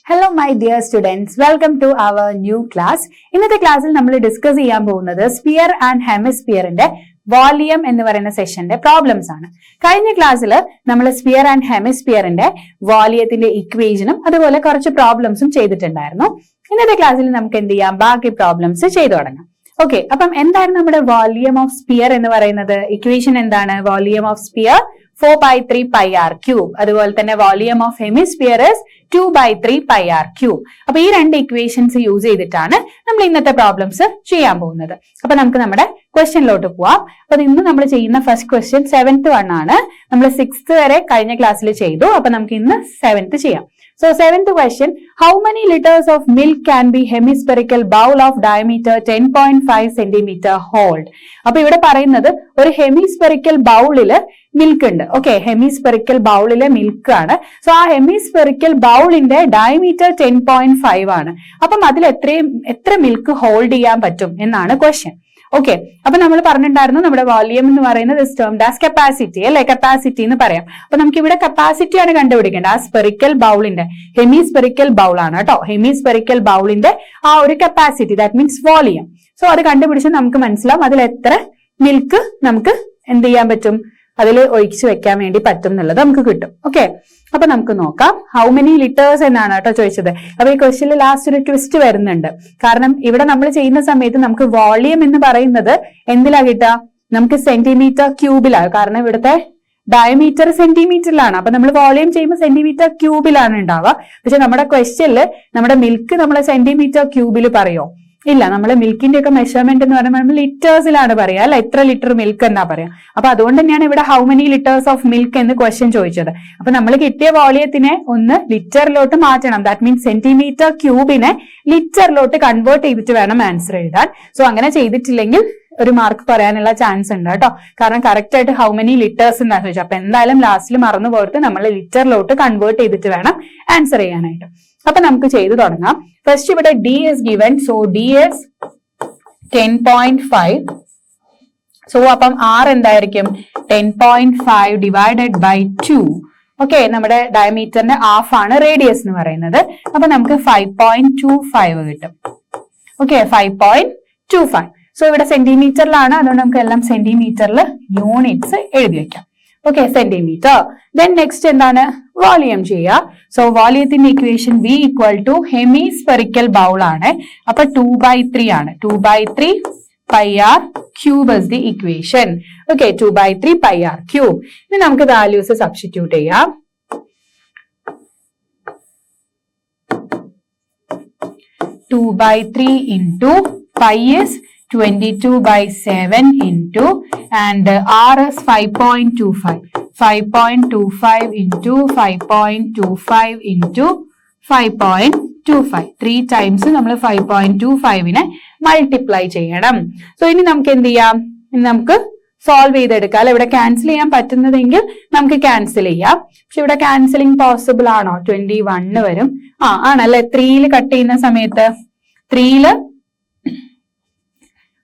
Hello my dear students, welcome to our new class. ഇന്നത്തെ ക്ലാസ്സിൽ നമ്മൾ ഡിസ്കസ് ചെയ്യാൻ പോകുന്നത് സ്പിയർ ആൻഡ് ഹെമിസ്പിയറിന്റെ വോളിയം എന്ന് പറയുന്ന സെഷന്റെ പ്രോബ്ലംസ് ആണ്. കഴിഞ്ഞ ക്ലാസ്സിൽ നമ്മൾ സ്പിയർ ആൻഡ് ഹെമിസ്പിയറിന്റെ വോളിയത്തിന്റെ ഇക്വേഷനും അതുപോലെ കുറച്ച് പ്രോബ്ലംസും ചെയ്തിട്ടുണ്ടായിരുന്നു. ഇന്നത്തെ ക്ലാസ്സിൽ നമുക്ക് എന്ത് ചെയ്യാം, ബാക്കി പ്രോബ്ലംസ് ചെയ്തു തുടങ്ങാം. ഓക്കെ, അപ്പം എന്താണ് നമ്മുടെ വോളിയം ഓഫ് സ്പിയർ എന്ന് പറയുന്നത്? ഇക്വേഷൻ എന്താണ്? Volume of sphere 4/3 pi r cube. അതുപോലെ തന്നെ volume of hemisphere 2/3 pi r cube. അപ്പൊ ഈ രണ്ട് ഇക്വേഷൻസ് യൂസ് ചെയ്തിട്ടാണ് നമ്മൾ ഇന്നത്തെ പ്രോബ്ലംസ് ചെയ്യാൻ പോകുന്നത്. അപ്പൊ നമുക്ക് നമ്മുടെ ക്വസ്റ്റ്യനിലോട്ട് പോവാം. അപ്പൊ ഇന്ന് നമ്മൾ ചെയ്യുന്ന ഫസ്റ്റ് ക്വസ്റ്റ്യൻ 7th 1 ആണ്. നമ്മൾ 6th വരെ കഴിഞ്ഞ ക്ലാസ്സിൽ ചെയ്തു. അപ്പൊ നമുക്ക് ഇന്ന് 7th ചെയ്യാം. So 7th question, how many liters of milk can be hemispherical bowl of diameter 10.5 cm hold? അപ്പൊ ഇവിടെ പറയുന്നത് ഒരു ഹെമിസ്ഫെറിക്കൽ ബൗളില് മിൽക്ക് ഉണ്ട്. ഓക്കെ, ഹെമിസ്ഫെറിക്കൽ ബൗളിലെ മിൽക്ക് ആണ്. സോ ആ ഹെമിസ്ഫെറിക്കൽ ബൗളിന്റെ ഡയമീറ്റർ 10.5 ആണ്. അപ്പം അതിൽ എത്ര മിൽക്ക് ഹോൾഡ് ചെയ്യാൻ പറ്റും എന്നാണ് ക്വസ്റ്റ്യൻ. ഓക്കെ, അപ്പൊ നമ്മൾ പറഞ്ഞിട്ടുണ്ടായിരുന്നു നമ്മുടെ വോളിയം എന്ന് പറയുന്നത് ടേംഡ് ആസ് കപ്പാസിറ്റി അല്ലെ, കപ്പാസിറ്റി എന്ന് പറയാം. അപ്പൊ നമുക്ക് ഇവിടെ കപ്പാസിറ്റി ആണ് കണ്ടുപിടിക്കേണ്ടത്. ആ സ്പെറിക്കൽ ബൗളിന്റെ ഹെമിസ്ഫെറിക്കൽ ബൗൾ ആണ് കേട്ടോ, ഹെമിസ്ഫെറിക്കൽ ബൗളിന്റെ ആ ഒരു capacity, that means volume. So അത് കണ്ടുപിടിച്ചാൽ നമുക്ക് മനസ്സിലാവും അതിൽ എത്ര മിൽക്ക് നമുക്ക് എന്ത് ചെയ്യാൻ പറ്റും, അതിൽ ഒഴിച്ചു വെക്കാൻ വേണ്ടി പറ്റും എന്നുള്ളത് നമുക്ക് കിട്ടും. ഓക്കെ, അപ്പൊ നമുക്ക് നോക്കാം. ഹൗ മെനി ലിറ്റേഴ്സ് എന്നാണ് കേട്ടോ ചോദിച്ചത്. അപ്പൊ ഈ ക്വസ്റ്റ്യനിൽ ലാസ്റ്റ് ഒരു ട്വിസ്റ്റ് വരുന്നുണ്ട്. കാരണം ഇവിടെ നമ്മൾ ചെയ്യുന്ന സമയത്ത് നമുക്ക് വോളിയം എന്ന് പറയുന്നത് എന്തിലാ കിട്ടുക, നമുക്ക് സെന്റിമീറ്റർ ക്യൂബിലാണ്. കാരണം ഇവിടുത്തെ ഡയമീറ്റർ സെന്റിമീറ്ററിലാണ്. അപ്പൊ നമ്മൾ വോളിയം ചെയ്യുമ്പോൾ സെന്റിമീറ്റർ ക്യൂബിലാണ് ഉണ്ടാവുക. പക്ഷെ നമ്മുടെ ക്വസ്റ്റ്യനിൽ നമ്മുടെ മിൽക്ക് നമ്മൾ സെന്റിമീറ്റർ ക്യൂബിൽ പറയോ? ഇല്ല, നമ്മൾ മിൽക്കിന്റെ ഒക്കെ മെഷർമെന്റ് എന്ന് പറയുമ്പോൾ നമ്മൾ ലിറ്റേഴ്സിലാണ് പറയുക അല്ല, എത്ര ലിറ്റർ മിൽക്ക് എന്നാ പറയാം. അപ്പൊ അതുകൊണ്ട് തന്നെയാണ് ഇവിടെ how many litres of milk എന്ന് ക്വസ്റ്റ്യൻ ചോദിച്ചത്. അപ്പൊ നമ്മൾ കിട്ടിയ വോളിയത്തിനെ ഒന്ന് ലിറ്ററിലോട്ട് മാറ്റണം. ദാറ്റ് മീൻസ് സെന്റിമീറ്റർ ക്യൂബിനെ ലിറ്ററിലോട്ട് കൺവേർട്ട് ചെയ്തിട്ട് വേണം ആൻസർ എഴുതാൻ. സോ അങ്ങനെ ചെയ്തിട്ടില്ലെങ്കിൽ ഒരു മാർക്ക് പറയാനുള്ള ചാൻസ് ഉണ്ട് കേട്ടോ. കാരണം കറക്റ്റ് ആയിട്ട് ഹൗ മെനി ലിറ്റേഴ്സ് എന്നാ ചോദിച്ചത്. അപ്പൊ എന്തായാലും ലാസ്റ്റിൽ മറന്നു പോയിട്ട് നമ്മൾ ലിറ്ററിലോട്ട് കൺവേർട്ട് ചെയ്തിട്ട് വേണം ആൻസർ ചെയ്യാനായിട്ട്. അപ്പൊ നമുക്ക് ചെയ്തു തുടങ്ങാം. ഫസ്റ്റ് ഇവിടെ D is given. So D is 10.5. So അപ്പം ആർ എന്തായിരിക്കും? 10.5 ഡിവൈഡഡ് ബൈ 2. ഓക്കെ, നമ്മുടെ ഡയമീറ്ററിന്റെ ഹാഫ് ആണ് റേഡിയസ് എന്ന് പറയുന്നത്. അപ്പൊ നമുക്ക് 5.25 കിട്ടും. ഓക്കെ, 5.25. സോ ഇവിടെ സെന്റിമീറ്ററിലാണ്, അതുകൊണ്ട് നമുക്ക് എല്ലാം സെന്റിമീറ്ററിൽ യൂണിറ്റ്സ് എഴുതി വെക്കാം. Okay, centimetre. ദെൻ നെക്സ്റ്റ് എന്താണ്? വോളിയം ചെയ്യുക. So വോളിയത്തിന്റെ equation V = hemispherical bowl ആണ്. അപ്പൊ 2/3 ആണ്. 2/3 pi r cube is the equation. Okay, 2/3 pi r cube. ഇനി നമുക്ക് വാല്യൂസ് സബ്സ്റ്റിറ്റ്യൂട്ട് ചെയ്യാം. Two by 3 into pi is 22/7 into and r is 5.25. 5.25 into 5.25 into 5.25. 3 times നമ്മൾ 5.25നെ multiply ചെയ്യണം. So ഇനി നമുക്ക് എന്ത് ചെയ്യാം, ഇനി നമുക്ക് സോൾവ് ചെയ്തെടുക്കാം അല്ലെ. ഇവിടെ ക്യാൻസൽ ചെയ്യാൻ പറ്റുന്നതെങ്കിൽ നമുക്ക് ക്യാൻസൽ ചെയ്യാം. പക്ഷെ ഇവിടെ ക്യാൻസലിംഗ് പോസിബിൾ ആണോ? 21 വരും. ആണല്ലേ. 3 കട്ട് ചെയ്യുന്ന സമയത്ത് 3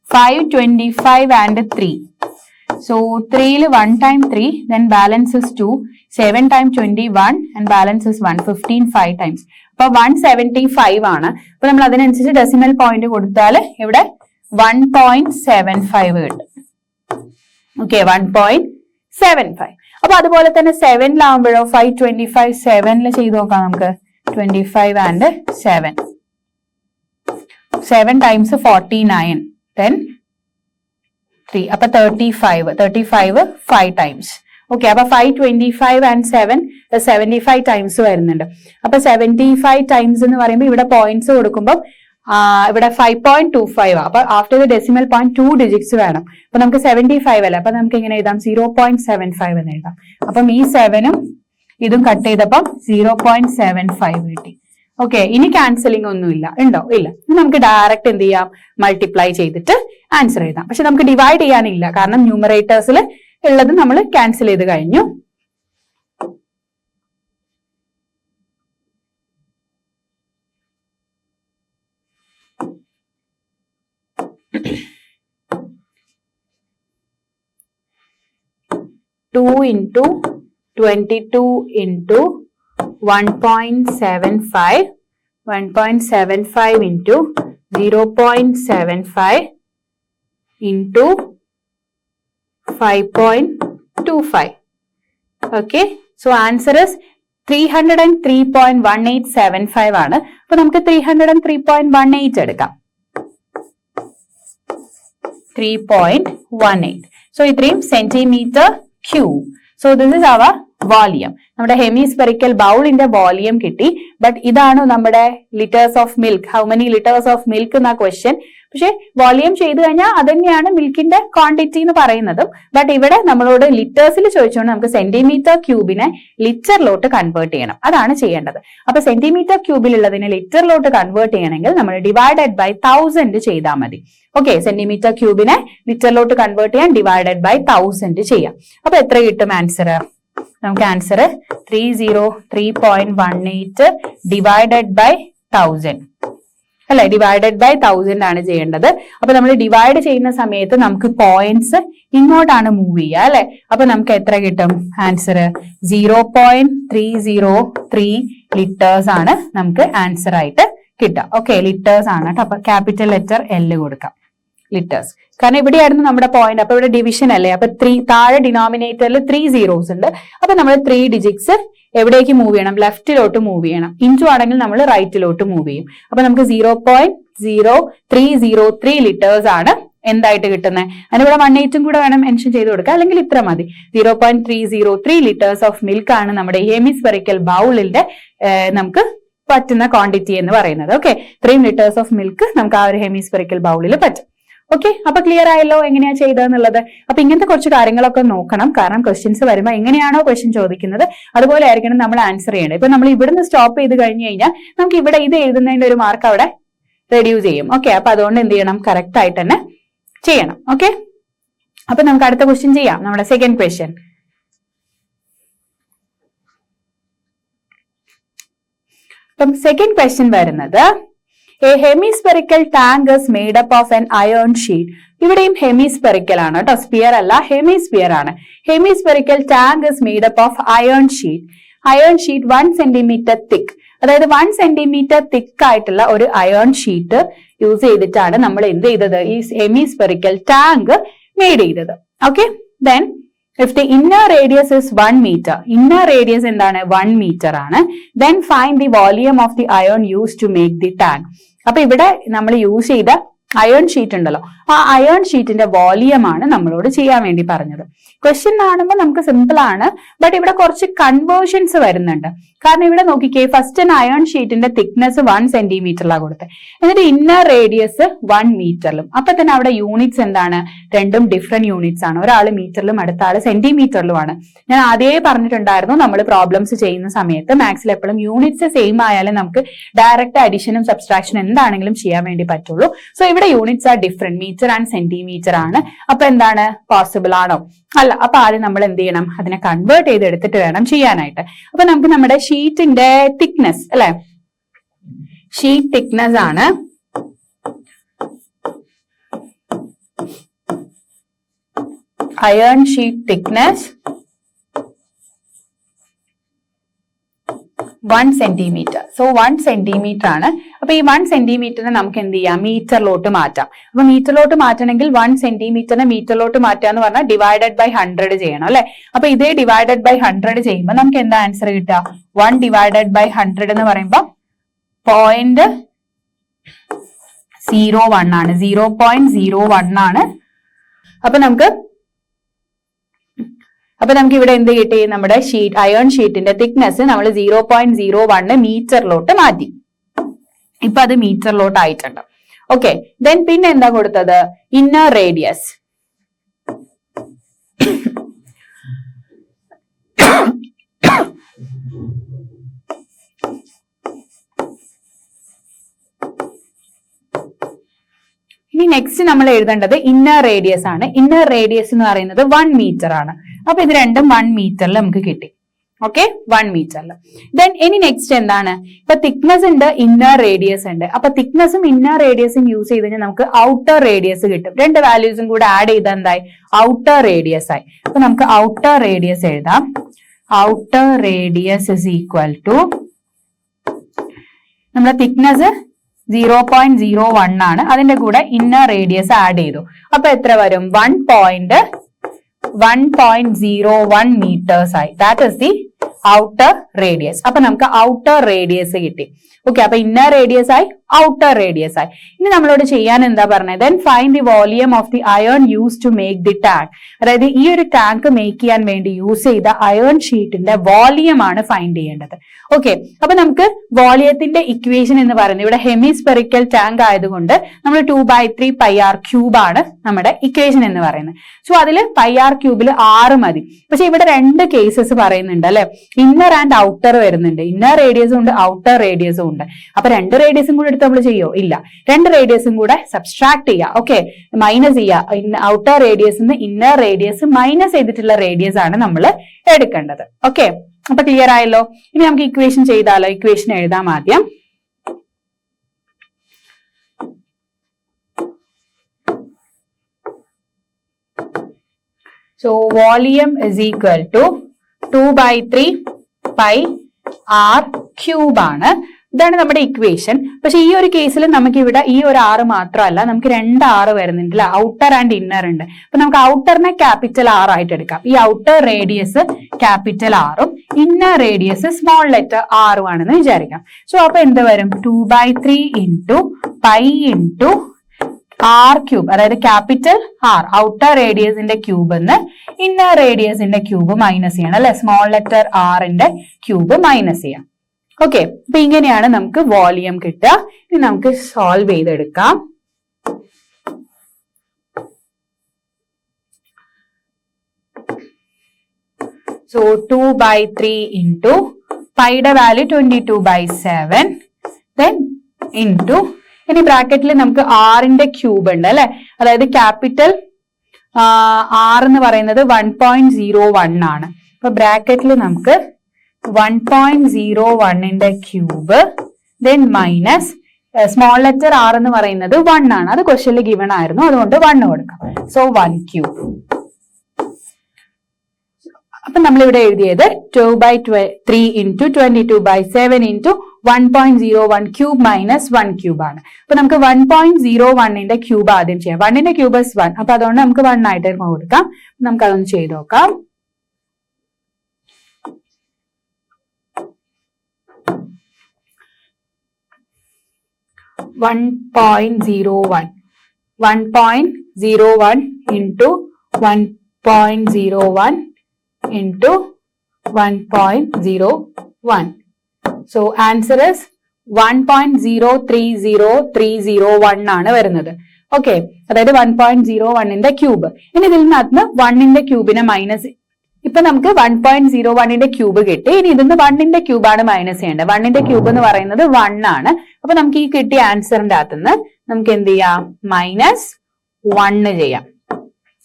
5, 25 and 3. So 3 1 time 3, then balance is 2. 7 time 21 and balance is 1. 15 5 times. അപ്പൊ 175 ആണ്. അപ്പൊ നമ്മൾ അതിനനുസരിച്ച് ഡെസിമൽ പോയിന്റ് കൊടുത്താൽ ഇവിടെ 1.75 കിട്ടും. ഓക്കെ, 1.75. അപ്പൊ അതുപോലെ തന്നെ 7ലാവുമ്പോഴോ 5 25 7ൽ ചെയ്ത് നോക്കാം നമുക്ക്. 25 and 7. 7 times 49. Then 3. അപ്പൊ 35 5 times. ഓക്കെ, അപ്പൊ 5 25 and 7 75 times വരുന്നുണ്ട്. അപ്പൊ 75 times എന്ന് പറയുമ്പോൾ ഇവിടെ പോയിന്റ്സ് കൊടുക്കുമ്പോൾ ഇവിടെ 5.25. അപ്പൊ after the decimal point 2 digits വേണം. അപ്പൊ നമുക്ക് 75 അല്ല, അപ്പൊ നമുക്ക് ഇങ്ങനെ എഴുതാം 0.75 എന്ന് എഴുതാം. അപ്പം ഈ 7ഉം ഇതും കട്ട് ചെയ്തപ്പം 0.75 കിട്ടി. ഓക്കെ, ഇനി ക്യാൻസലിംഗ് ഒന്നുമില്ല, ഉണ്ടോ? ഇല്ല. ഇനി നമുക്ക് ഡയറക്റ്റ് എന്ത് ചെയ്യാം, മൾട്ടിപ്ലൈ ചെയ്തിട്ട് ആൻസർ എഴുതാം. പക്ഷെ നമുക്ക് ഡിവൈഡ് ചെയ്യാനില്ല, കാരണം ന്യൂമറേറ്റേഴ്സിൽ ഉള്ളത് നമ്മൾ ക്യാൻസൽ ചെയ്ത് കഴിഞ്ഞു. Two into 22 into 1.75 1.75 into 0.75 into 5.25. Okay, so answer is 303.1875 ആണ്. അപ്പൊ നമുക്ക് 303.18 എടുക്കാം. 3.18. So ഇത്രയും centimetre cube. So this is our volume. നമ്മുടെ ഹെമിസ്പെറിക്കൽ ബൗളിന്റെ വോളിയം കിട്ടി. ബട്ട് ഇതാണ് നമ്മുടെ litres of milk. How many litres of milk എന്ന ക്വസ്റ്റ്യൻ. പക്ഷെ വോളിയം ചെയ്തു കഴിഞ്ഞാൽ അത് തന്നെയാണ് മിൽക്കിന്റെ ക്വാണ്ടിറ്റി എന്ന് പറയുന്നതും. ബട്ട് ഇവിടെ നമ്മളോട് ലിറ്റേഴ്സിൽ ചോദിച്ചുകൊണ്ട് നമുക്ക് സെന്റിമീറ്റർ ക്യൂബിനെ ലിറ്ററിലോട്ട് കൺവേർട്ട് ചെയ്യണം. അതാണ് ചെയ്യേണ്ടത്. അപ്പൊ സെന്റിമീറ്റർ ക്യൂബിലുള്ളതിനെ ലിറ്ററിലോട്ട് കൺവേർട്ട് ചെയ്യണമെങ്കിൽ നമ്മൾ ഡിവൈഡഡ് ബൈ 1000 ചെയ്താൽ മതി. ഓക്കെ, സെന്റിമീറ്റർ ക്യൂബിനെ ലിറ്ററിലോട്ട് കൺവേർട്ട് ചെയ്യാൻ ഡിവൈഡഡ് ബൈ 1000 ചെയ്യാം. അപ്പൊ എത്ര കിട്ടും ആൻസർ? നമുക്ക് ആൻസർ 303.18 ഡിവൈഡഡ് ബൈ 1000 അല്ലെ, ഡിവൈഡഡ് ബൈ 1000 ആണ് ചെയ്യേണ്ടത്. അപ്പൊ നമ്മൾ ഡിവൈഡ് ചെയ്യുന്ന സമയത്ത് നമുക്ക് പോയിന്റ്സ് ഇങ്ങോട്ടാണ് മൂവ് ചെയ്യുക അല്ലെ. അപ്പൊ നമുക്ക് എത്ര കിട്ടും ആൻസർ? 0.303 ലിറ്റേഴ്സ് ആണ് നമുക്ക് ആൻസർ ആയിട്ട് കിട്ടുക. ഓക്കെ, ലിറ്റേഴ്സ് ആണ് കേട്ടോ. അപ്പൊ ക്യാപിറ്റൽ ലെറ്റർ L കൊടുക്കാം, ലിറ്റേഴ്സ്. കാരണം ഇവിടെയായിരുന്നു നമ്മുടെ പോയിന്റ്. അപ്പൊ ഇവിടെ ഡിവിഷൻ അല്ലേ. അപ്പൊ 3 താഴെ ഡിനോമിനേറ്ററിൽ 3 zeros ഉണ്ട്. അപ്പൊ നമ്മൾ 3 ഡിജിറ്റ്സ് എവിടേക്ക് മൂവ് ചെയ്യണം? ലെഫ്റ്റിലോട്ട് മൂവ് ചെയ്യണം. ഇൻറ്റു ആണെങ്കിൽ നമ്മൾ റൈറ്റിലോട്ട് മൂവ് ചെയ്യും. അപ്പൊ നമുക്ക് 0.0303 ലിറ്റേഴ്സ് ആണ് എന്തായിട്ട് കിട്ടുന്നത്. അതിനിവിടെ 18 കൂടെ വേണം മെൻഷൻ ചെയ്ത് കൊടുക്കുക, അല്ലെങ്കിൽ ഇത്ര മതി. 0.303 ലിറ്റേഴ്സ് ഓഫ് മിൽക്ക് ആണ് നമ്മുടെ ഹെമിസ്പെറിക്കൽ ബൗളിന്റെ നമുക്ക് പറ്റുന്ന ക്വാണ്ടിറ്റി എന്ന് പറയുന്നത്. ഓക്കെ, 3 ലിറ്റേഴ്സ് ഓഫ് മിൽക്ക് നമുക്ക് ആ ഒരു ഹെമിസ്പെറിക്കൽ ബൗളിൽ പറ്റും. ഓക്കെ, അപ്പൊ ക്ലിയർ ആയല്ലോ എങ്ങനെയാ ചെയ്തതെന്നുള്ളത്. അപ്പൊ ഇങ്ങനത്തെ കുറച്ച് കാര്യങ്ങളൊക്കെ നോക്കണം. കാരണം ക്വസ്റ്റ്യൻസ് വരുമ്പോൾ എങ്ങനെയാണോ ക്വസ്റ്റ്യൻ ചോദിക്കുന്നത് അതുപോലെ ആയിരിക്കണം നമ്മൾ ആൻസർ ചെയ്യേണ്ടത്. ഇപ്പൊ നമ്മൾ ഇവിടുന്ന് സ്റ്റോപ്പ് ചെയ്ത് കഴിഞ്ഞു കഴിഞ്ഞാൽ നമുക്ക് ഇവിടെ ഇത് എഴുതുന്നതിന്റെ ഒരു മാർക്ക് അവിടെ റെഡ്യൂസ് ചെയ്യും. ഓക്കെ, അപ്പൊ അതുകൊണ്ട് എന്ത് ചെയ്യണം? കറക്റ്റ് ആയിട്ട് തന്നെ ചെയ്യണം. ഓക്കെ, അപ്പൊ നമുക്ക് അടുത്ത ക്വസ്റ്റ്യൻ ചെയ്യാം. നമ്മുടെ സെക്കൻഡ് ക്വസ്റ്റ്യൻ. അപ്പം സെക്കൻഡ് ക്വസ്റ്റ്യൻ വരുന്നത് A hemispherical tank is made up of an iron sheet. ഇവിടെയും ഹെമിസ്പെറിക്കൽ ആണ് കേട്ടോ, സ്പിയർ അല്ല, ഹെമിസ്പിയർ ആണ്. Hemispherical tank is made up of iron sheet. Iron sheet 1 centimetre thick, അതായത് 1 സെന്റിമീറ്റർ തിക്ക് ആയിട്ടുള്ള ഒരു അയൺ ഷീറ്റ് യൂസ് ചെയ്തിട്ടാണ് നമ്മൾ എന്ത് ചെയ്തത്? ഈ ഹെമിസ്പെറിക്കൽ ടാങ്ക് മെയ്ഡ് ചെയ്തത്. Okay, then if the inner radius is 1 meter, inner radius എന്താണ്? 1 meter ആണ്. Then find the volume of the iron used to make the tank. അപ്പൊ ഇവിടെ നമ്മൾ യൂസ് ചെയ്ത അയൺ ഷീറ്റ് ഉണ്ടല്ലോ, ആ അയൺ ഷീറ്റിന്റെ വോളിയം ആണ് നമ്മളോട് ചെയ്യാൻ വേണ്ടി പറഞ്ഞത്. ക്വസ്റ്റ്യൻ കാണുമ്പോൾ നമുക്ക് സിമ്പിൾ ആണ്, ബട്ട് ഇവിടെ കുറച്ച് കൺവേർഷൻസ് വരുന്നുണ്ട്. കാരണം ഇവിടെ നോക്കിക്കേ, ഫസ്റ്റ് അയൺ ഷീറ്റിന്റെ തിക്നെസ് 1 സെന്റിമീറ്ററിലാണ് കൊടുത്തത്, എന്നിട്ട് ഇന്നർ റേഡിയസ് 1 മീറ്ററിലും. അപ്പൊ തന്നെ അവിടെ യൂണിറ്റ്സ് എന്താണ്? രണ്ടും ഡിഫറെന്റ് യൂണിറ്റ്സ് ആണ്. ഒരാൾ മീറ്ററിലും അടുത്ത ആള് സെന്റിമീറ്ററിലുമാണ്. ഞാൻ ആദ്യമേ പറഞ്ഞിട്ടുണ്ടായിരുന്നു, നമ്മൾ പ്രോബ്ലംസ് ചെയ്യുന്ന സമയത്ത് മാത്സിൽ എപ്പോഴും യൂണിറ്റ്സ് സെയിം ആയാലും നമുക്ക് ഡയറക്റ്റ് അഡീഷനും സബ്സ്ട്രാക്ഷനും എന്താണെങ്കിലും ചെയ്യാൻ വേണ്ടി പറ്റുള്ളൂ. സോ ഇവിടെ units are different, metre and centimetre ആണ്. അപ്പൊ എന്താണ്? പോസിബിൾ ആണോ? അല്ല. അപ്പൊ ആദ്യം നമ്മൾ എന്ത് ചെയ്യണം? അതിനെ കൺവേർട്ട് ചെയ്ത് എടുത്തിട്ട് വേണം ചെയ്യാനായിട്ട്. അപ്പൊ നമുക്ക് നമ്മുടെ ഷീറ്റിന്റെ തിക്നെസ് അല്ലെ, ഷീറ്റ് തിക്നെസ് ആണ് iron sheet thickness 1 centimetre. So 1 centimetre ആണ്. അപ്പൊ ഈ 1 സെന്റിമീറ്ററിനെ നമുക്ക് എന്ത് ചെയ്യാം? മീറ്ററിലോട്ട് മാറ്റാം. അപ്പൊ മീറ്ററിലോട്ട് മാറ്റണമെങ്കിൽ 1 സെന്റിമീറ്ററിനെ മീറ്ററിലോട്ട് മാറ്റുക എന്ന് പറഞ്ഞാൽ ഡിവൈഡഡ് ബൈ 100 ചെയ്യണം അല്ലെ. അപ്പൊ ഇതേ ഡിവൈഡഡ് ബൈ 100 ചെയ്യുമ്പോൾ നമുക്ക് എന്താ ആൻസർ കിട്ടുക? 1 ഡിവൈഡഡ് ബൈ 100 എന്ന് പറയുമ്പോൾ 0.01 ആണ്, 0.01 ആണ്. അപ്പൊ നമുക്ക് ഇവിടെ എന്ത് കിട്ടി? നമ്മുടെ ഷീറ്റ് അയൺ ഷീറ്റിന്റെ തിക്നെസ് നമ്മൾ 0.01 മീറ്ററിലോട്ട് മാറ്റി. ഇപ്പൊ അത് മീറ്ററിലോട്ട് ആയിട്ടുണ്ട്. ഓക്കെ, ദെൻ പിന്നെ എന്താ കൊടുത്തത്? Inner radius. ഇനി നെക്സ്റ്റ് നമ്മൾ എഴുതേണ്ടത് ഇന്നർ റേഡിയസ് ആണ്. ഇന്നർ റേഡിയസ് എന്ന് പറയുന്നത് 1 മീറ്റർ ആണ്. അപ്പൊ ഇത് രണ്ടും 1 മീറ്ററിൽ നമുക്ക് കിട്ടി. ഓക്കെ, 1 മീറ്ററിൽ. ദെൻ ഇനി നെക്സ്റ്റ് എന്താണ്? ഇപ്പൊ തിക്നെസ് ഉണ്ട്, ഇന്നർ റേഡിയസ് ഉണ്ട്. അപ്പൊ തിക്നെസ്സും ഇന്നർ റേഡിയസും യൂസ് ചെയ്ത് കഴിഞ്ഞാൽ നമുക്ക് ഔട്ടർ റേഡിയസ് കിട്ടും. രണ്ട് വാല്യൂസും കൂടെ ആഡ് ചെയ്താൽ എന്തായി? ഔട്ടർ റേഡിയസ് ആയി. അപ്പൊ നമുക്ക് ഔട്ടർ റേഡിയസ് എഴുതാം. Outer radius is equal to നമ്മുടെ തിക്നെസ് 0.01 ആണ്. അതിന്റെ കൂടെ ഇന്നർ റേഡിയസ് ആഡ് ചെയ്തു. അപ്പൊ എത്ര വരും? 1.01 മീറ്റേഴ്സ് ആയി. That is the outer radius. അപ്പൊ നമുക്ക് ഔട്ടർ റേഡിയസ് കിട്ടി. ഓക്കെ, അപ്പൊ ഇന്നർ റേഡിയസ് ആയി, ഔട്ടർ റേഡിയസ് ആയി. ഇനി നമ്മളോട് ചെയ്യാൻ എന്താ പറഞ്ഞത്? Then find the volume of the iron use to make the tank. അതായത് ഈ ഒരു ടാങ്ക് മേക്ക് ചെയ്യാൻ വേണ്ടി യൂസ് ചെയ്ത അയൺ ഷീറ്റിന്റെ വോളിയം ആണ് ഫൈൻഡ് ചെയ്യേണ്ടത്. ഓക്കെ, അപ്പൊ നമുക്ക് വോളിയത്തിന്റെ ഇക്വേഷൻ എന്ന് പറയുന്നത്, ഇവിടെ ഹെമിസ്പെറിക്കൽ ടാങ്ക് ആയതുകൊണ്ട് നമ്മൾ 2/3 πr³ ആണ് നമ്മുടെ ഇക്വേഷൻ എന്ന് പറയുന്നത്. സോ അതിൽ πr³ 6 മതി. പക്ഷെ ഇവിടെ 2 കേസസ് പറയുന്നുണ്ട് അല്ലെ, ഇന്നർ ആൻഡ് ഔട്ടർ വരുന്നുണ്ട്. ഇന്നർ റേഡിയസും ഉണ്ട്, ഔട്ടർ റേഡിയസും ഉണ്ട്. അപ്പൊ 2 റേഡിയസും കൂടെ എടുത്ത് നമ്മൾ ചെയ്യോ? ഇല്ല, 2 റേഡിയസും കൂടെ സബ്സ്ട്രാക്ട് ചെയ്യുക. ഓക്കെ, മൈനസ് ചെയ്യുക. Outer radius inner radius minus ചെയ്തിട്ടുള്ള റേഡിയസ് ആണ് നമ്മൾ എടുക്കേണ്ടത്. ഓക്കെ, അപ്പൊ ക്ലിയർ ആയല്ലോ. ഇനി നമുക്ക് ഇക്വേഷൻ ചെയ്താലോ? ഇക്വേഷൻ എഴുതാം ആദ്യം. So volume is equal to 2/3 πr³ ആണ്. ഇതാണ് നമ്മുടെ ഇക്വേഷൻ. പക്ഷെ ഈ ഒരു കേസിൽ നമുക്ക് ഇവിടെ ഈ ഒരു 6 മാത്രമല്ല, നമുക്ക് 2 6 വരുന്നുണ്ട് അല്ലെ, ഔട്ടർ ആൻഡ് ഇന്നർ ഉണ്ട്. അപ്പൊ നമുക്ക് ഔട്ടറിനെ ക്യാപിറ്റൽ R ആയിട്ട് എടുക്കാം. ഈ ഔട്ടർ റേഡിയസ് ക്യാപിറ്റൽ R-ഉം ഇന്നർ റേഡിയസ് സ്മോൾ ലെറ്റർ R-ഉം ആണെന്ന് വിചാരിക്കാം. സോ അപ്പൊ എന്ത് വരും? 2/3 ഇൻറ്റു π ഇൻറ്റു r³, അതായത് ക്യാപിറ്റൽ R, ഔട്ടർ റേഡിയസിന്റെ ക്യൂബ് എന്ന് ഇന്നർ റേഡിയസിന്റെ ക്യൂബ് മൈനസ് ചെയ്യണം അല്ലെ, സ്മോൾ ലെറ്റർ R-ന്റെ ക്യൂബ് മൈനസ് ചെയ്യാം. ഓക്കെ, അപ്പൊ ഇങ്ങനെയാണ് നമുക്ക് വോളിയം കിട്ടുക. ഇനി നമുക്ക് സോൾവ് ചെയ്തെടുക്കാം. സോ 2/3 ഇൻറ്റു പൈയുടെ വാല്യൂ 22/7, ദെൻ ഇൻറ്റു, ഇനി ബ്രാക്കറ്റിൽ നമുക്ക് R-ന്റെ ക്യൂബ് ഉണ്ട് അല്ലെ, അതായത് ക്യാപിറ്റൽ R എന്ന് പറയുന്നത് 1.01 ആണ്. അപ്പൊ ബ്രാക്കറ്റിൽ നമുക്ക് 1.01ന്റെ cube, then minus small letter R എന്ന് പറയുന്നത് 1 ആണ്. അത് ക്വസ്റ്റ്യനിൽ ഗിവൺ ആയിരുന്നു, അതുകൊണ്ട് 1 കൊടുക്കാം. സോ 1³ അപ്പൊ നമ്മൾ ഇവിടെ എഴുതിയത് 2/3 ഇൻറ്റു 22/7 ഇൻറ്റു 1.01³ മൈനസ് 1³ ആണ്. അപ്പൊ നമുക്ക് 1.01ന്റെ ക്യൂബ് ആദ്യം ചെയ്യാം. 1ന്റെ ക്യൂബ് 1, അപ്പൊ അതുകൊണ്ട് നമുക്ക് 1 ആയിട്ട് കൊടുക്കാം. നമുക്ക് അതൊന്ന് ചെയ്ത് നോക്കാം. 1.01 into 1.01 into 1.01. So answer is 1.030301 ആണ് വരുന്നത്. ഓക്കെ, അതായത് 1.01ന്റെ ക്യൂബ്. ഇനി ഇതിൽ നിന്ന് 1ന്റെ ക്യൂബിനെ മൈനസ്, ഇപ്പൊ നമുക്ക് 1.01ന്റെ ക്യൂബ് കിട്ടി. ഇനി ഇതിന്ന് 1ന്റെ ക്യൂബാണ് മൈനസ് ചെയ്യേണ്ടത്. 1ന്റെ ക്യൂബ് എന്ന് പറയുന്നത് 1 ആണ്. അപ്പൊ നമുക്ക് ഈ കിട്ടിയ ആൻസറിന്റെ അകത്തുനിന്ന് നമുക്ക് എന്ത് ചെയ്യാം? -1 ചെയ്യാം.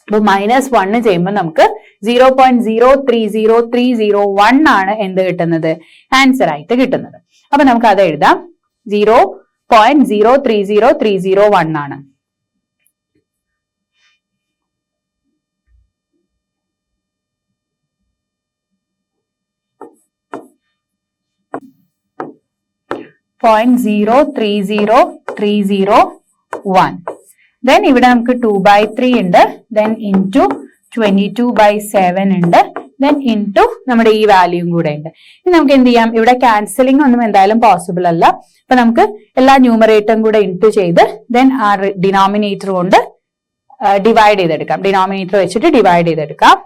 അപ്പൊ -1 ചെയ്യുമ്പോൾ നമുക്ക് 0.030301 ആണ് എന്ത് കിട്ടുന്നത്? ആൻസർ ആയിട്ട് കിട്ടുന്നത്. അപ്പൊ നമുക്ക് അത് എഴുതാം. 0.030301 ആണ്. .030301. ദെൻ ഇവിടെ നമുക്ക് 2/3 ഉണ്ട്, ദെൻ ഇൻറ്റു 22/7 ഉണ്ട്, ദെൻ ഇൻറ്റു നമ്മുടെ ഈ വാല്യൂയും കൂടെ ഉണ്ട്. ഇനി നമുക്ക് എന്ത് ചെയ്യാം? ഇവിടെ ക്യാൻസലിംഗ് ഒന്നും എന്തായാലും പോസിബിൾ അല്ല. അപ്പൊ നമുക്ക് എല്ലാ ന്യൂമറേറ്ററും കൂടെ ഇൻറ്റു ചെയ്ത് ദെൻ ആ ഡിനോമിനേറ്റർ കൊണ്ട് ഡിവൈഡ് ചെയ്തെടുക്കാം. ഡിനോമിനേറ്റർ വെച്ചിട്ട് ഡിവൈഡ് ചെയ്തെടുക്കാം.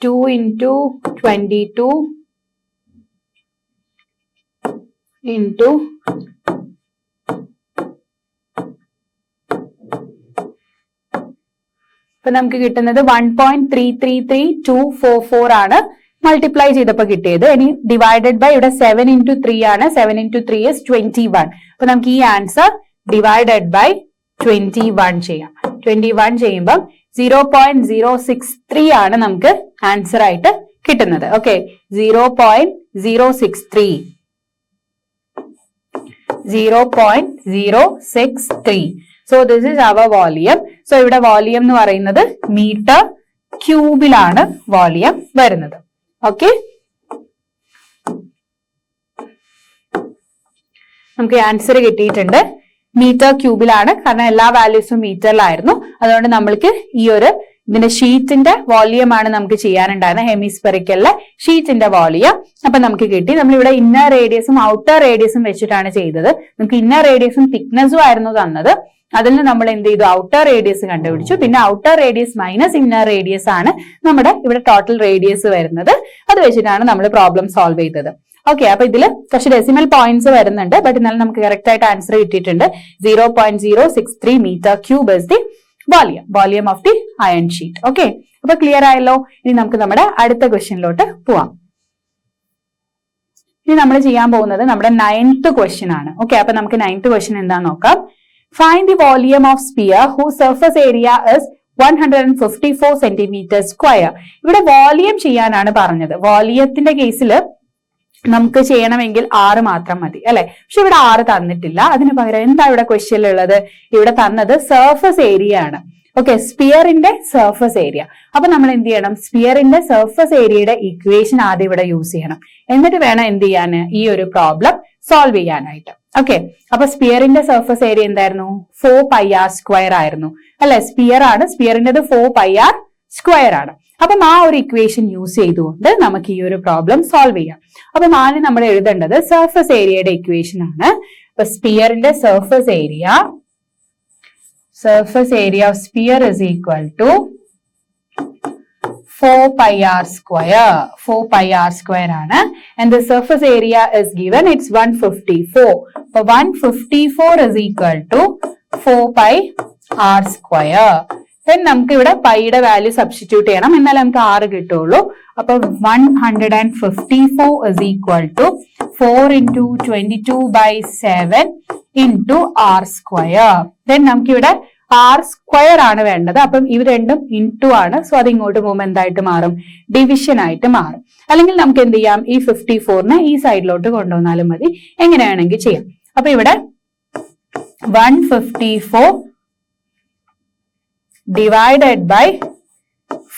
Two into 22 into ഇപ്പൊ നമുക്ക് കിട്ടുന്നത് 1.333244 ആണ്. മൾട്ടിപ്ലൈ ചെയ്തപ്പോ കിട്ടിയത്. ഇനി ഡിവൈഡഡ് ബൈ ഇവിടെ 7 into 3 ആണ്. 7 into 3 is 21. അപ്പൊ നമുക്ക് ഈ ആൻസർ ഡിവൈഡഡ് ബൈ 21 ചെയ്യാം. 21 ചെയ്യുമ്പോൾ 0.063 ആണ് നമുക്ക് ആൻസർ ആയിട്ട് കിട്ടുന്നത്. Okay, 0.063. 0.063. So this is our volume. So ഇവിടെ വോളിയം എന്ന് പറയുന്നത് മീറ്റർ ക്യൂബിലാണ് വോളിയം വരുന്നത്. ഓക്കെ, നമുക്ക് ആൻസർ കിട്ടിയിട്ടുണ്ട്. മീറ്റർ ക്യൂബിലാണ്, കാരണം എല്ലാ വാല്യൂസും മീറ്ററിലായിരുന്നു. അതുകൊണ്ട് നമ്മൾക്ക് ഈ ഒരു ഇതിന്റെ ഷീറ്റിന്റെ വോളിയം ആണ് നമുക്ക് ചെയ്യാനുണ്ടായിരുന്നത്, ഹെമിസ്ഫെറിക്കലിലെ ഷീറ്റിന്റെ വോളിയം. അപ്പൊ നമുക്ക് കിട്ടി. നമ്മളിവിടെ ഇന്നർ റേഡിയസും ഔട്ടർ റേഡിയസും വെച്ചിട്ടാണ് ചെയ്തത്. നമുക്ക് ഇന്നർ റേഡിയസും തിക്നെസ്സും ആയിരുന്നു തന്നത്. അതിൽ നിന്ന് നമ്മൾ എന്ത് ചെയ്തു, ഔട്ടർ റേഡിയസ് കണ്ടുപിടിച്ചു. പിന്നെ outer radius minus inner radius ആണ് നമ്മുടെ ഇവിടെ ടോട്ടൽ റേഡിയസ് വരുന്നത്. അത് വെച്ചിട്ടാണ് നമ്മൾ പ്രോബ്ലം സോൾവ് ചെയ്തത്. ഓക്കെ, അപ്പൊ ഇതിൽ കുറച്ച് ഡെസിമൽ പോയിന്റ്സ് വരുന്നുണ്ട്, ബട്ട് എന്നാലും നമുക്ക് കറക്റ്റ് ആയിട്ട് ആൻസർ കിട്ടിയിട്ടുണ്ട്. 0.063 metre cube is the volume of the iron sheet. Okay, അപ്പൊ ക്ലിയർ ആയല്ലോ. ഇനി നമുക്ക് നമ്മുടെ അടുത്ത ക്വസ്റ്റ്യനിലോട്ട് പോവാം. ഇനി നമ്മൾ ചെയ്യാൻ പോകുന്നത് നമ്മുടെ 9th ക്വസ്റ്റ്യൻ ആണ്. ഓക്കെ, അപ്പൊ നമുക്ക് 9th ക്വസ്റ്റ്യൻ എന്താന്ന് നോക്കാം. Find the volume of sphere whose surface area is 154 centimetre square. ഇവിടെ വോളിയം ചെയ്യാനാണ് പറഞ്ഞത്. വോളിയത്തിന്റെ കേസിൽ നമുക്ക് ചെയ്യണമെങ്കിൽ 6 മാത്രം മതി അല്ലെ. പക്ഷെ ഇവിടെ 6 തന്നിട്ടില്ല. അതിന് പകരം എന്താ ഇവിടെ ക്വസ്റ്റ്യനിൽ ഉള്ളത്? ഇവിടെ തന്നത് സർഫസ് ഏരിയ ആണ്. ഓക്കെ, സ്പിയറിന്റെ സർഫസ് ഏരിയ. അപ്പൊ നമ്മൾ എന്ത് ചെയ്യണം, സ്പിയറിന്റെ സർഫസ് ഏരിയയുടെ ഇക്വേഷൻ ആദ്യം ഇവിടെ യൂസ് ചെയ്യണം. എന്നിട്ട് വേണം എന്ത് ചെയ്യാൻ, ഈ ഒരു പ്രോബ്ലം സോൾവ് ചെയ്യാനായിട്ട്. ഓക്കെ, അപ്പൊ സ്പിയറിന്റെ സർഫസ് ഏരിയ എന്തായിരുന്നു? 4πr² ആയിരുന്നു അല്ലെ. സ്പിയർ ആണ്, സ്പിയറിന്റെത് 4πr² ആണ്. അപ്പം ആ ഒരു ഇക്വേഷൻ യൂസ് ചെയ്തുകൊണ്ട് നമുക്ക് ഈ ഒരു പ്രോബ്ലം സോൾവ് ചെയ്യാം. അപ്പൊ ആദ്യം നമ്മൾ എഴുതേണ്ടത് സർഫസ് ഏരിയയുടെ ഇക്വേഷൻ ആണ്. അപ്പൊ സ്പിയറിന്റെ surface area of sphere is equal to 4πr² ആണ്. And the surface area is given, it's 154. അപ്പൊ 154 is equal to 4πr². then നമുക്ക് ഇവിടെ പൈയുടെ വാല്യൂ സബ്സ്റ്റിറ്റ്യൂട്ട് ചെയ്യണം, എന്നാലേ നമുക്ക് 6 കിട്ടുള്ളൂ. അപ്പൊ 154 is equal to 4 into 22/7 into r². then നമുക്ക് ഇവിടെ r² ആണ് വേണ്ടത്. അപ്പം ഇവ രണ്ടും ഇൻറ്റു ആണ്. സോ അത് ഇങ്ങോട്ട് പോകുമ്പോൾ എന്തായിട്ട് മാറും? ഡിവിഷൻ ആയിട്ട് മാറും. അല്ലെങ്കിൽ നമുക്ക് എന്ത് ചെയ്യാം, ഈ 54നെ ഈ സൈഡിലോട്ട് കൊണ്ടുവന്നാലും മതി. എങ്ങനെയാണെങ്കിൽ ചെയ്യാം. അപ്പൊ ഇവിടെ 154 divided by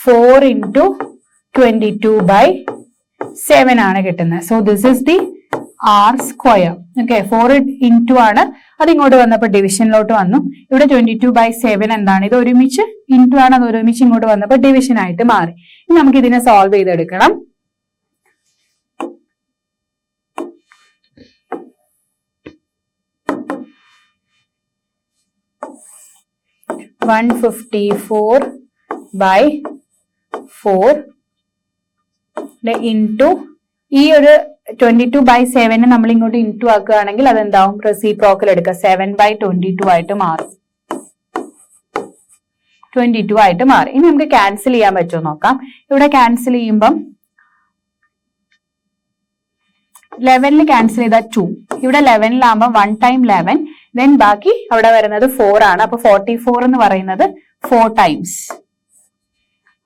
4 into 22/7 ആണ് കിട്ടുന്നത്. So this is the r². Okay, 4 into ആണ്. അത് ഇങ്ങോട്ട് വന്നപ്പോൾ ഡിവിഷനിലോട്ട് വന്നു. ഇവിടെ 22/7 എന്താണ്? ഇത് ഒരുമിച്ച് ഇൻറ്റു ആണ്, അത് ഒരുമിച്ച് ഇങ്ങോട്ട് വന്നപ്പോൾ ഡിവിഷൻ ആയിട്ട് മാറി. ഇനി നമുക്ക് ഇതിനെ സോൾവ് ചെയ്തെടുക്കണം. (154/4) ഇൻറ്റു ഈ ഒരു 22/7 നമ്മൾ ഇങ്ങോട്ട് ഇൻറ്റു ആക്കുകയാണെങ്കിൽ അതെന്താവും? റെസിപ്രോക്കൽ എടുക്കുക, 7/22 ആയിട്ട് മാറും. 22 ആയിട്ട് മാറി. ഇനി നമുക്ക് ക്യാൻസൽ ചെയ്യാൻ പറ്റുമോ നോക്കാം. ഇവിടെ ക്യാൻസൽ ചെയ്യുമ്പം 11 ക്യാൻസൽ ചെയ്താൽ 2. ഇവിടെ 11 1 ടൈം 11, ദെൻ ബാക്കി അവിടെ വരുന്നത് 4 ആണ്. അപ്പൊ 44 എന്ന് പറയുന്നത് 4 ടൈംസ്.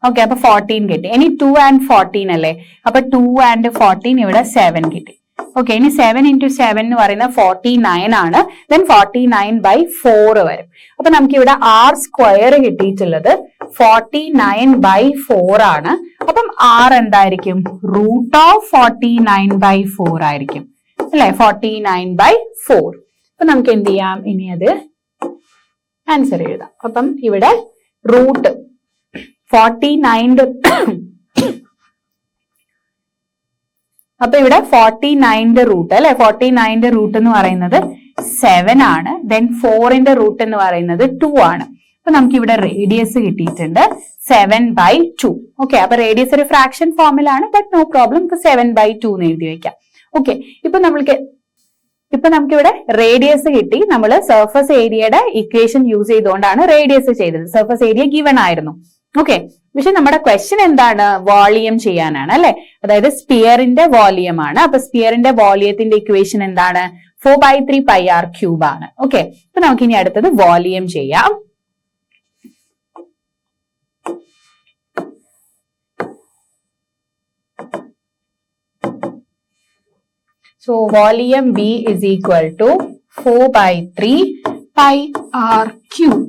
ഓക്കെ, അപ്പൊ 14 കിട്ടി. ഇനി 2 and 14 അല്ലേ. അപ്പൊ 2 and 14 ഇവിടെ 7 കിട്ടി. ഓക്കെ, ഇനി 7 into 7 എന്ന് പറയുന്നത് 49 ആണ്. ദെൻ 49/4 വരും. അപ്പൊ നമുക്ക് ഇവിടെ r² കിട്ടിയിട്ടുള്ളത് 49/4 ആണ്. അപ്പം r എന്തായിരിക്കും? √49/4 ആയിരിക്കും അല്ലെ. 49/4. അപ്പൊ നമുക്ക് എന്ത് ചെയ്യാം, ഇനി അത് ആൻസർ എഴുതാം. അപ്പം ഇവിടെ റൂട്ട് 49 അപ്പൊ ഇവിടെ 49ന്റെ റൂട്ട് അല്ലെ. 49ന്റെ റൂട്ട് എന്ന് പറയുന്നത് 7 ആണ്. ദെൻ 4ന്റെ റൂട്ട് എന്ന് പറയുന്നത് 2 ആണ്. അപ്പൊ നമുക്ക് ഇവിടെ റേഡിയസ് കിട്ടിയിട്ടുണ്ട് 7/2. ഓക്കെ, അപ്പൊ റേഡിയസ് ഒരു ഫ്രാക്ഷൻ ഫോമിലാണ്, ബട്ട് നോ പ്രോബ്ലം. 7/2 എന്ന് എഴുതി വെക്കാം. ഓക്കെ, ഇപ്പൊ നമുക്ക് ഇവിടെ റേഡിയസ് കിട്ടി. നമ്മൾ സർഫസ് ഏരിയയുടെ ഇക്വേഷൻ യൂസ് ചെയ്തുകൊണ്ടാണ് റേഡിയസ് ചെയ്തത്. സർഫസ് ഏരിയ ഗിവൺ ആയിരുന്നു. ഓക്കെ, പക്ഷെ നമ്മുടെ ക്വസ്റ്റ്യൻ എന്താണ്? വോളിയം ചെയ്യാനാണ് അല്ലെ. അതായത് സ്പിയറിന്റെ വോളിയം ആണ്. അപ്പൊ സ്പിയറിന്റെ വോളിയത്തിന്റെ ഇക്വേഷൻ എന്താണ്? 4/3πr³ ആണ്. ഓക്കെ, അപ്പൊ നമുക്ക് ഇനി അടുത്തത് വോളിയം ചെയ്യാം. So volume V is equal to 4/3 pi r cube.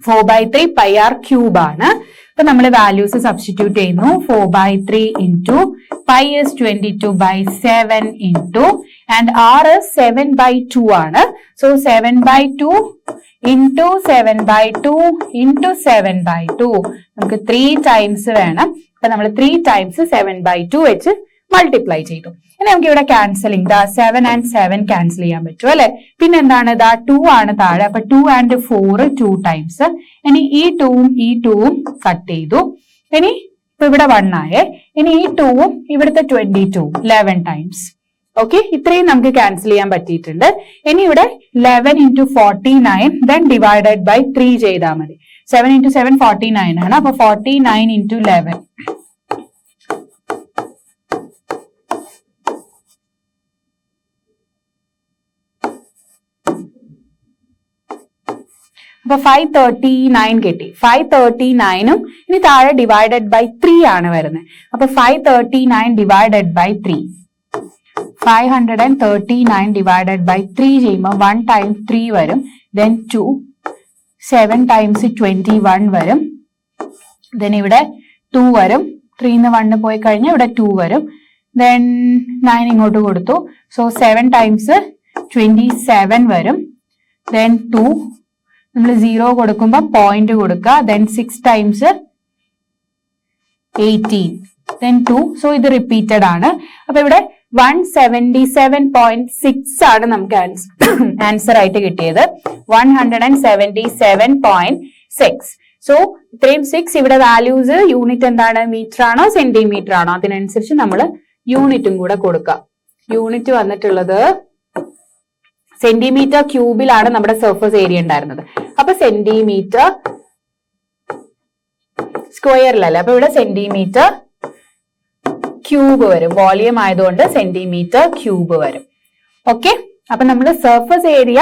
4/3 pi r cube ആണ്. അപ്പൊ നമ്മൾ വാല്യൂസ് സബ്സ്റ്റിറ്റ്യൂട്ട് ചെയ്യുന്നു. 4/3 into pi is 22/7 into and r is 7/2 ആണ്. So 7/2 into 7/2 into 7/2. നമുക്ക് 3 times വേണം. അപ്പൊ നമ്മൾ 3 times 7/2 വെച്ച് മൾട്ടിപ്ലൈ ചെയ്തു. ഇനി നമുക്ക് ഇവിടെ ക്യാൻസലിംഗ് 7 and 7 ക്യാൻസൽ ചെയ്യാൻ പറ്റും അല്ലെ. പിന്നെ എന്താണ് 2 ആണ് താഴെ. അപ്പൊ 2 and 4 2 times. ഇനി ഈ 2ഉം ഈ 2ഉം കട്ട് ചെയ്തു. ഇനി ഇപ്പൊ ഇവിടെ 1 ആയേ. ഇനി ഈ 2ഉം ഇവിടുത്തെ 22 11 times. ഓക്കെ, ഇത്രയും നമുക്ക് ക്യാൻസൽ ചെയ്യാൻ പറ്റിയിട്ടുണ്ട്. ഇനി ഇവിടെ 11 into 49 then divided by 3 ചെയ്താൽ മതി. 7 into 7 49 ആണ്. അപ്പൊ 49 into 11. അപ്പൊ 539 കിട്ടി. 539ഉം ഇനി താഴെ ഡിവൈഡഡ് ബൈ 3 ആണ് വരുന്നത്. അപ്പൊ 539 ഡിവൈഡഡ് ബൈ 3. 539 ഡിവൈഡഡ് ബൈ 3 ചെയ്യുമ്പോൾ 1 times 3 വരും. Then 2 7 times 21 വരും. Then ഇവിടെ 2 വരും. 3 1 പോയി കഴിഞ്ഞാൽ ഇവിടെ 2 വരും. Then 9 ഇങ്ങോട്ട് കൊടുത്തു. So 7 times 27 വരും. Then 2 നമ്മൾ 0 കൊടുക്കുമ്പോൾ പോയിന്റ് കൊടുക്കുക. Then 6 times 18. Then 2. So ഇത് റിപ്പീറ്റഡ് ആണ്. അപ്പൊ ഇവിടെ 177.6 ആണ് നമുക്ക് ആൻസർ ആയിട്ട് കിട്ടിയത്. 177.6. സോ ഇത്രയും 6 ഇവിടെ വാല്യൂസ് യൂണിറ്റ് എന്താണ്, മീറ്റർ ആണോ സെന്റിമീറ്റർ ആണോ അതിനനുസരിച്ച് നമ്മൾ യൂണിറ്റും കൂടെ കൊടുക്കുക. യൂണിറ്റ് വന്നിട്ടുള്ളത് സെന്റിമീറ്റർ ക്യൂബിലാണ് നമ്മുടെ സർഫസ് ഏരിയ ഉണ്ടായിരുന്നത്. അപ്പൊ സെന്റിമീറ്റർ സ്ക്വയറിലല്ല, അപ്പൊ ഇവിടെ സെന്റിമീറ്റർ ക്യൂബ് വരും. വോളിയം ആയതുകൊണ്ട് സെന്റിമീറ്റർ ക്യൂബ് വരും. ഓക്കെ, അപ്പൊ നമ്മൾ സർഫസ് ഏരിയ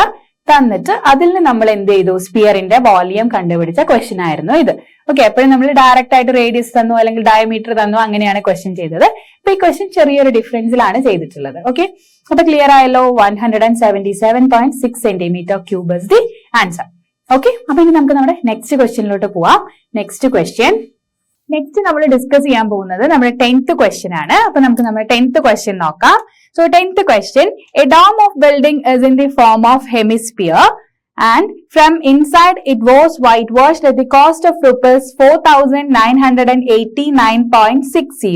തന്നിട്ട് അതിൽ നിന്ന് നമ്മൾ എന്ത് ചെയ്തു, സ്പിയറിന്റെ വോളിയം കണ്ടുപിടിച്ച ക്വസ്റ്റ്യൻ ആയിരുന്നു ഇത്. ഓക്കെ, എപ്പോഴും നമ്മൾ ഡയറക്റ്റ് ആയിട്ട് റേഡിയസ് തന്നു അല്ലെങ്കിൽ ഡയമീറ്റർ തന്നു അങ്ങനെയാണ് ക്വസ്റ്റ്യൻ ചെയ്തത്. അപ്പൊ ഈ ക്വസ്റ്റ്യൻ ചെറിയൊരു ഡിഫറൻസിലാണ് ചെയ്തിട്ടുള്ളത്. ഓക്കെ, അപ്പൊ ക്ലിയർ ആയല്ലോ. 177.6 centimetre cube is the answer. Okay, അപ്പൊ ഇനി നമുക്ക് നമ്മുടെ നെക്സ്റ്റ് ക്വസ്റ്റ്യനിലോട്ട് പോവാം. നെക്സ്റ്റ് നമ്മൾ ഡിസ്കസ് ചെയ്യാൻ പോകുന്നത് നമ്മുടെ 10th ക്വസ്റ്റ്യൻ ആണ്. അപ്പൊ നമുക്ക് നമ്മുടെ 10th ക്വസ്റ്റ്യൻ നോക്കാം. So 10th question, a dome of building is in the form of hemisphere and from inside it was whitewashed at the cost of rupees 4,989.60.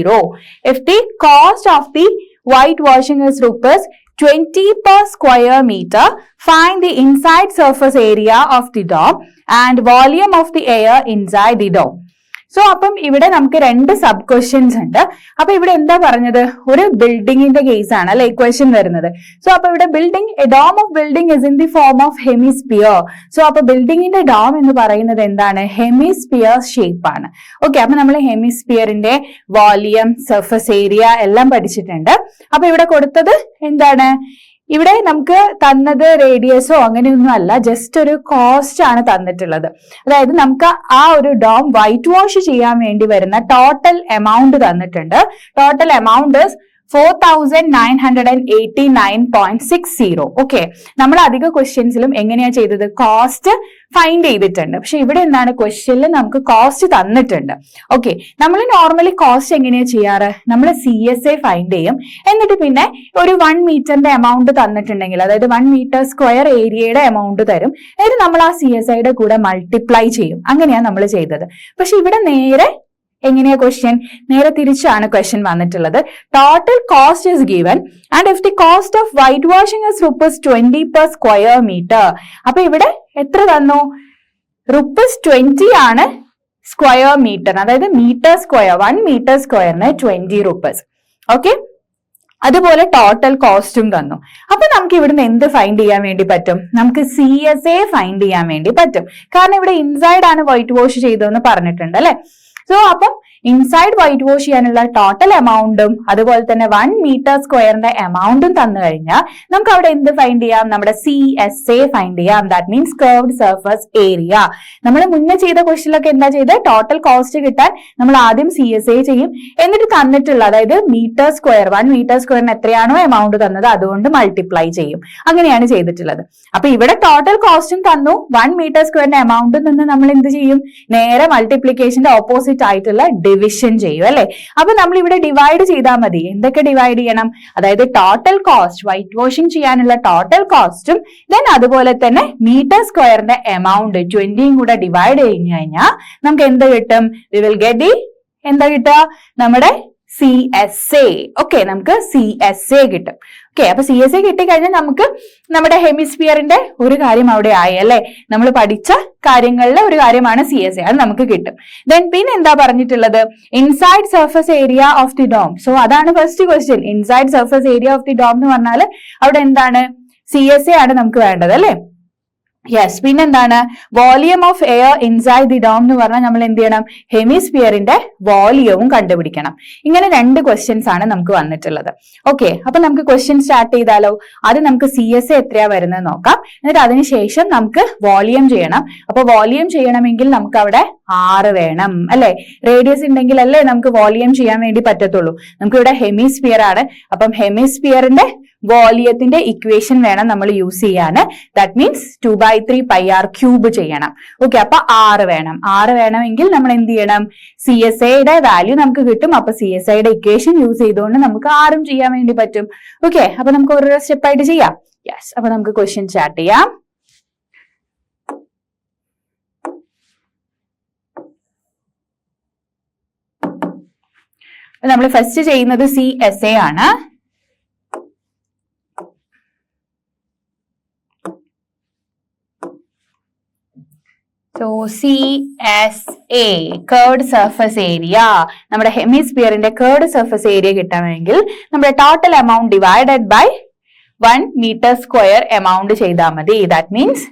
If the cost of the whitewashing is rupees 20 per square meter, find the inside surface area of the dome and volume of the air inside the dome. So അപ്പം ഇവിടെ നമുക്ക് രണ്ട് sub questions ഉണ്ട്. അപ്പൊ ഇവിടെ എന്താ പറഞ്ഞത്, ഒരു ബിൽഡിങ്ങിന്റെ കേസ് ആണ് അല്ലെ ക്വസ്റ്റ്യൻ വരുന്നത്. സോ അപ്പൊ ഇവിടെ a dome of building is in the form of hemisphere. So അപ്പൊ ബിൽഡിങ്ങിന്റെ ഡോം എന്ന് പറയുന്നത് എന്താണ്, ഹെമിസ്പിയർ ഷേപ്പ് ആണ്. ഓക്കെ, അപ്പൊ നമ്മൾ ഹെമിസ്പിയറിന്റെ വോളിയം, സർഫസ് ഏരിയ എല്ലാം പഠിച്ചിട്ടുണ്ട്. അപ്പൊ ഇവിടെ കൊടുത്തത് എന്താണ്, ഇവിടെ നമുക്ക് തന്നത് റേഡിയസോ അങ്ങനെയൊന്നും അല്ല, ജസ്റ്റ് ഒരു കോസ്റ്റ് ആണ് തന്നിട്ടുള്ളത്. അതായത് നമുക്ക് ആ ഒരു ഡോം വൈറ്റ് വാഷ് ചെയ്യാൻ വേണ്ടി വരുന്ന ടോട്ടൽ എമൗണ്ട് തന്നിട്ടുണ്ട്. Total amount 4,989.60. ഓക്കെ, നമ്മൾ അധിക ക്വസ്റ്റ്യൻസിലും എങ്ങനെയാ ചെയ്തത്, കോസ്റ്റ് ഫൈൻഡ് ചെയ്തിട്ടുണ്ട്. പക്ഷെ ഇവിടെ എന്താണ്, ക്വസ്റ്റ്യനിൽ നമുക്ക് കോസ്റ്റ് തന്നിട്ടുണ്ട്. ഓക്കെ, നമ്മൾ നോർമലി കോസ്റ്റ് എങ്ങനെയാ ചെയ്യാറ്, നമ്മൾ CSA ഫൈൻഡ് ചെയ്യും. എന്നിട്ട് പിന്നെ ഒരു 1 മീറ്ററിന്റെ എമൗണ്ട് തന്നിട്ടുണ്ടെങ്കിൽ, അതായത് 1 മീറ്റർ സ്ക്വയർ ഏരിയയുടെ എമൗണ്ട് തരും. എന്നിട്ട് നമ്മൾ ആ CSIയുടെ കൂടെ മൾട്ടിപ്ലൈ ചെയ്യും. അങ്ങനെയാണ് നമ്മൾ ചെയ്തത്. പക്ഷെ ഇവിടെ നേരെ എങ്ങനെയാ ക്വസ്റ്റ്യൻ, നേരെ തിരിച്ചാണ് ക്വസ്റ്റ്യൻ വന്നിട്ടുള്ളത്. Total cost is given and if the cost of white washing is rupees 20 per square meter. അപ്പൊ ഇവിടെ എത്ര തന്നു, rupees 20 ആണ് സ്ക്വയർ മീറ്റർ, അതായത് മീറ്റർ സ്ക്വയർ, 1 മീറ്റർ സ്ക്വയറിന് 20 rupees. ഓക്കെ, അതുപോലെ ടോട്ടൽ കോസ്റ്റും തന്നു. അപ്പൊ നമുക്ക് ഇവിടുന്ന് എന്ത് ഫൈൻഡ് ചെയ്യാൻ വേണ്ടി പറ്റും, നമുക്ക് CSA ഫൈൻഡ് ചെയ്യാൻ വേണ്ടി പറ്റും. കാരണം ഇവിടെ ഇൻസൈഡ് ആണ് വൈറ്റ് വാഷ് ചെയ്തതെന്ന് പറഞ്ഞിട്ടുണ്ട് അല്ലെ. സോ അപ്പം ഇൻസൈഡ് വൈറ്റ് വാഷ് ചെയ്യാനുള്ള ടോട്ടൽ എമൗണ്ടും അതുപോലെ തന്നെ 1 മീറ്റർ സ്ക്വയറിന്റെ എമൗണ്ടും തന്നു കഴിഞ്ഞാൽ നമുക്ക് അവിടെ എന്ത് ഫൈൻഡ് ചെയ്യാം? നമ്മുടെ CSA ഫൈൻഡ് ചെയ്യാം. That means curved surface area. നമ്മൾ മുന്നേ ചെയ്ത ക്വസ്റ്റ്യനിലൊക്കെ എന്താ ചെയ്തത്? ടോട്ടൽ കോസ്റ്റ് കിട്ടാൻ നമ്മൾ ആദ്യം CSA ചെയ്യും, എന്നിട്ട് തന്നിട്ടുള്ള അതായത് മീറ്റർ സ്ക്വയർ 1 മീറ്റർ സ്ക്വയറിന് എത്രയാണോ എമൗണ്ട് തന്നത് അതുകൊണ്ട് മൾട്ടിപ്ലൈ ചെയ്യും. അങ്ങനെയാണ് ചെയ്തിട്ടുള്ളത്. അപ്പൊ ഇവിടെ ടോട്ടൽ കോസ്റ്റും തന്നു, 1 മീറ്റർ സ്ക്വയറിന്റെ എമൗണ്ടിൽ നിന്ന് നമ്മൾ എന്ത് ചെയ്യും? നേരെ മൾട്ടിപ്ലിക്കേഷന്റെ ഓപ്പോസിറ്റ് ആയിട്ടുള്ള ഡിവിഷൻ ചെയ്യും അല്ലെ. അപ്പൊ നമ്മൾ ഇവിടെ ഡിവൈഡ് ചെയ്താൽ മതി. എന്തൊക്കെ ഡിവൈഡ് ചെയ്യണം? അതായത് ടോട്ടൽ കോസ്റ്റ്, വൈറ്റ് വാഷിംഗ് ചെയ്യാനുള്ള ടോട്ടൽ കോസ്റ്റും ദെൻ അതുപോലെ തന്നെ മീറ്റർ സ്ക്വയറിന്റെ എമൗണ്ട് 20യും കൂടെ ഡിവൈഡ് കഴിഞ്ഞു കഴിഞ്ഞാൽ നമുക്ക് എന്ത് കിട്ടും? വി വിൽ ഗെറ്റ് എന്താ കിട്ടുക? നമ്മുടെ CSA. ഓക്കെ, നമുക്ക് CSA കിട്ടും. ഓക്കെ, അപ്പൊ CSA കിട്ടിക്കഴിഞ്ഞാൽ നമുക്ക് നമ്മുടെ ഹെമിസ്ഫിയറിന്റെ ഒരു കാര്യം അവിടെ ആയി അല്ലെ. നമ്മൾ പഠിച്ച കാര്യങ്ങളിലെ ഒരു കാര്യമാണ് CSA, അത് നമുക്ക് കിട്ടും. ദെൻ പിന്നെ എന്താ പറഞ്ഞിട്ടുള്ളത്? Inside surface area of the dome. So അതാണ് first question. Inside surface area of the dome എന്ന് പറഞ്ഞാൽ അവിടെ എന്താണ്? CSA ആണ് നമുക്ക് വേണ്ടത് അല്ലെ. യെസ്, പിന്നെന്താണ്? Volume of air inside the dome എന്ന് പറഞ്ഞാൽ നമ്മൾ എന്ത് ചെയ്യണം? ഹെമിസ്ഫിയറിന്റെ വോളിയവും കണ്ടുപിടിക്കണം. ഇങ്ങനെ 2 ക്വസ്റ്റ്യൻസ് ആണ് നമുക്ക് വന്നിട്ടുള്ളത്. ഓക്കെ, അപ്പൊ നമുക്ക് ക്വസ്റ്റ്യൻ സ്റ്റാർട്ട് ചെയ്താലോ? ആദ്യം നമുക്ക് CSA എത്രയാ വരുന്നത് നോക്കാം, എന്നിട്ട് അതിനുശേഷം നമുക്ക് വോളിയം ചെയ്യണം. അപ്പൊ വോളിയം ചെയ്യണമെങ്കിൽ നമുക്ക് അവിടെ R വേണം അല്ലെ. റേഡിയസ് ഉണ്ടെങ്കിൽ അല്ലേ നമുക്ക് വോളിയം ചെയ്യാൻ വേണ്ടി പറ്റത്തുള്ളൂ. നമുക്ക് ഇവിടെ ഹെമിസ്ഫിയർ ആണ്. അപ്പം ഹെമിസ്ഫിയറിന്റെ വോളിയത്തിന്റെ ഇക്വേഷൻ വേണം നമ്മൾ യൂസ് ചെയ്യാൻ. ദാറ്റ് മീൻസ് 2/3 πr³ ചെയ്യണം. ഓക്കെ, അപ്പൊ R വേണം. R വേണമെങ്കിൽ നമ്മൾ എന്ത് ചെയ്യണം? CSAയുടെ വാല്യൂ നമുക്ക് കിട്ടും. അപ്പൊ CSAയുടെ ഇക്വേഷൻ യൂസ് ചെയ്തുകൊണ്ട് നമുക്ക് R ചെയ്യാൻ വേണ്ടി പറ്റും. ഓക്കെ, അപ്പൊ നമുക്ക് ഓരോ സ്റ്റെപ്പ് ആയിട്ട് ചെയ്യാം. യെസ്, അപ്പൊ നമുക്ക് ക്വസ്റ്റ്യൻ സ്റ്റാർട്ട് ചെയ്യാം. നമ്മൾ ഫസ്റ്റ് ചെയ്യുന്നത് CSA ആണ്. So CSA curved surface area, നമ്മുടെ ഹെമിസ്ഫിയറിന്റെ കർവ്ഡ് സർഫസ് ഏരിയ കിട്ടണമെങ്കിൽ നമ്മുടെ total amount divided by 1 metre square amount ചെയ്താൽ മതി. That means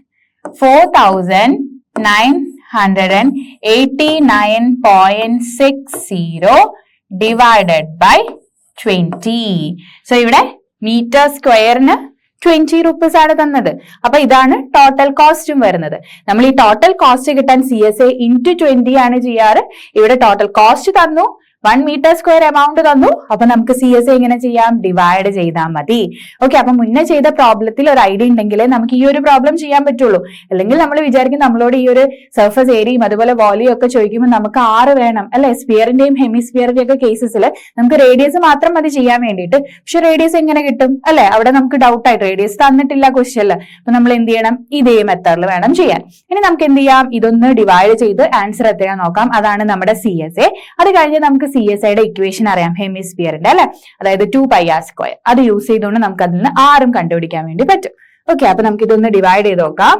4989.60 divided by 20. So ഇവിടെ മീറ്റർ സ്ക്വയറിന് 20 rupees ആണ് തന്നത്. അപ്പൊ ഇതാണ് ടോട്ടൽ കോസ്റ്റും വരുന്നത്. നമ്മൾ ഈ ടോട്ടൽ കോസ്റ്റ് കിട്ടാൻ CSA into 20 ആണ് ചെയ്യാറ്. ഇവിടെ ടോട്ടൽ കോസ്റ്റ് തന്നു, 1 മീറ്റർ സ്ക്വയർ എമൗണ്ട് തന്നു. അപ്പൊ നമുക്ക് CSA എങ്ങനെ ചെയ്യാം? ഡിവൈഡ് ചെയ്താൽ മതി. ഓക്കെ, അപ്പൊ മുന്നേ ചെയ്ത പ്രോബ്ലത്തിൽ ഒരു ഐഡിയ ഉണ്ടെങ്കിലേ നമുക്ക് ഈ ഒരു പ്രോബ്ലം ചെയ്യാൻ പറ്റുള്ളൂ. അല്ലെങ്കിൽ നമ്മൾ വിചാരിക്കും നമ്മളോട് ഈ ഒരു സർഫസ് ഏരിയയും അതുപോലെ വോളിയം ഒക്കെ ചോദിക്കുമ്പോൾ നമുക്ക് R വേണം അല്ലെ. സ്പിയറിന്റെയും ഹെമിസ്ഫിയറിന്റെയും ഒക്കെ കേസസിൽ നമുക്ക് റേഡിയസ് മാത്രം മതി ചെയ്യാൻ വേണ്ടിയിട്ട്. പക്ഷെ റേഡിയസ് എങ്ങനെ കിട്ടും അല്ലെ? അവിടെ നമുക്ക് ഡൗട്ട് ആയിട്ട് റേഡിയസ് തന്നിട്ടില്ല ക്വസ്റ്റ്യനിൽ. അപ്പൊ നമ്മൾ എന്ത് ചെയ്യണം? ഇതേ മെത്തേഡിൽ വേണം ചെയ്യാൻ. ഇനി നമുക്ക് എന്ത് ചെയ്യാം? ഇതൊന്ന് ഡിവൈഡ് ചെയ്ത് ആൻസർ എത്രയാ നോക്കാം. അതാണ് നമ്മുടെ CSA. അത് കഴിഞ്ഞ് നമുക്ക് CSAയുടെ ഇക്വേഷൻ അറിയാം ഹെമിസ്ഫിയറിന്റെ അല്ലെ, അതായത് 2 πr². അത് യൂസ് ചെയ്തുകൊണ്ട് നമുക്ക് അതിൽ നിന്ന് R കണ്ടുപിടിക്കാൻ വേണ്ടി പറ്റും. ഓക്കെ, അപ്പൊ നമുക്ക് ഇതൊന്ന് ഡിവൈഡ് ചെയ്ത് നോക്കാം.